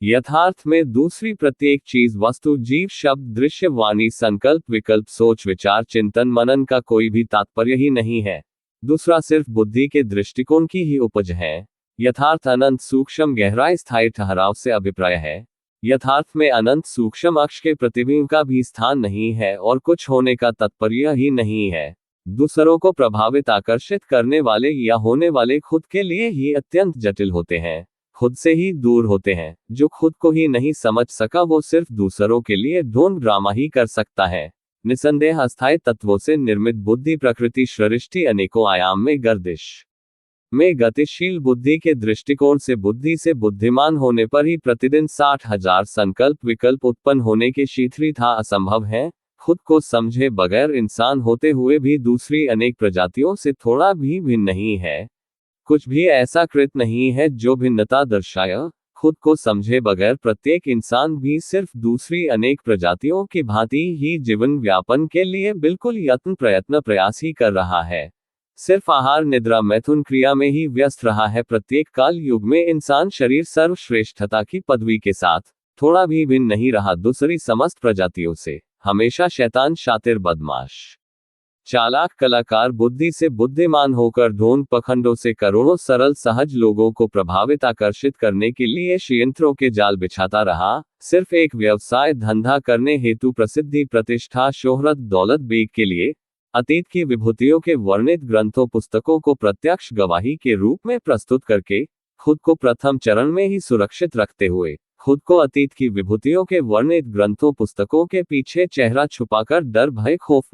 यथार्थ में दूसरी प्रत्येक चीज वस्तु जीव शब्द दृश्य वाणी संकल्प विकल्प सोच विचार चिंतन मनन का कोई भी तात्पर्य ही नहीं है। दूसरा सिर्फ बुद्धि के दृष्टिकोण की ही उपज है। यथार्थ अनंत सूक्ष्म गहराई स्थायी ठहराव से अभिप्राय है। यथार्थ में अनंत सूक्ष्म अक्ष के प्रतिबिंब का भी स्थान नहीं है और कुछ होने का तात्पर्य ही नहीं है। दूसरों को प्रभावित आकर्षित करने वाले या होने वाले खुद के लिए ही अत्यंत जटिल होते हैं, खुद से ही दूर होते हैं। जो खुद को ही नहीं समझ सका वो सिर्फ दूसरों के लिए ढोंग ड्रामा ही कर सकता है। निसंदेह अस्थायी तत्वों से निर्मित बुद्धि प्रकृति सृष्टि अनेकों आयाम में गर्दिश में गतिशील बुद्धि के दृष्टिकोण से बुद्धि से बुद्धिमान होने पर ही प्रतिदिन 60,000 संकल्प विकल्प उत्पन्न होने के शीघ्रता असंभव है। खुद को समझे बगैर इंसान होते हुए भी दूसरी अनेक प्रजातियों से थोड़ा भी भिन्न नहीं है। कुछ भी ऐसा कृत नहीं है जो भिन्नता दर्शाए। खुद को समझे बगैर प्रत्येक इंसान भी सिर्फ दूसरी अनेक प्रजातियों की भांति ही जीवन व्यापन के लिए बिल्कुल यत्न प्रयत्न प्रयास ही कर रहा है। सिर्फ आहार निद्रा मैथुन क्रिया में ही व्यस्त रहा है। प्रत्येक काल युग में इंसान शरीर सर्वश्रेष्ठता की पदवी के साथ थोड़ा भी भिन्न नहीं रहा दूसरी समस्त प्रजातियों से। हमेशा शैतान शातिर बदमाश चालाक कलाकार बुद्धि से बुद्धिमान होकर ढोंग पखंडों से करोड़ों सरल सहज लोगों को प्रभावित आकर्षित करने के लिए षड्यंत्रों के जाल बिछाता रहा। सिर्फ एक व्यवसाय धंधा करने हेतु प्रसिद्धि प्रतिष्ठा शोहरत दौलत बेग के लिए अतीत की विभूतियों के वर्णित ग्रंथों पुस्तकों को प्रत्यक्ष गवाही के रूप में प्रस्तुत करके खुद को प्रथम चरण में ही सुरक्षित रखते हुए खुद को अतीत की विभूतियों के वर्णित ग्रंथों पुस्तकों के पीछे चेहरा छुपाकर डर भय खौफ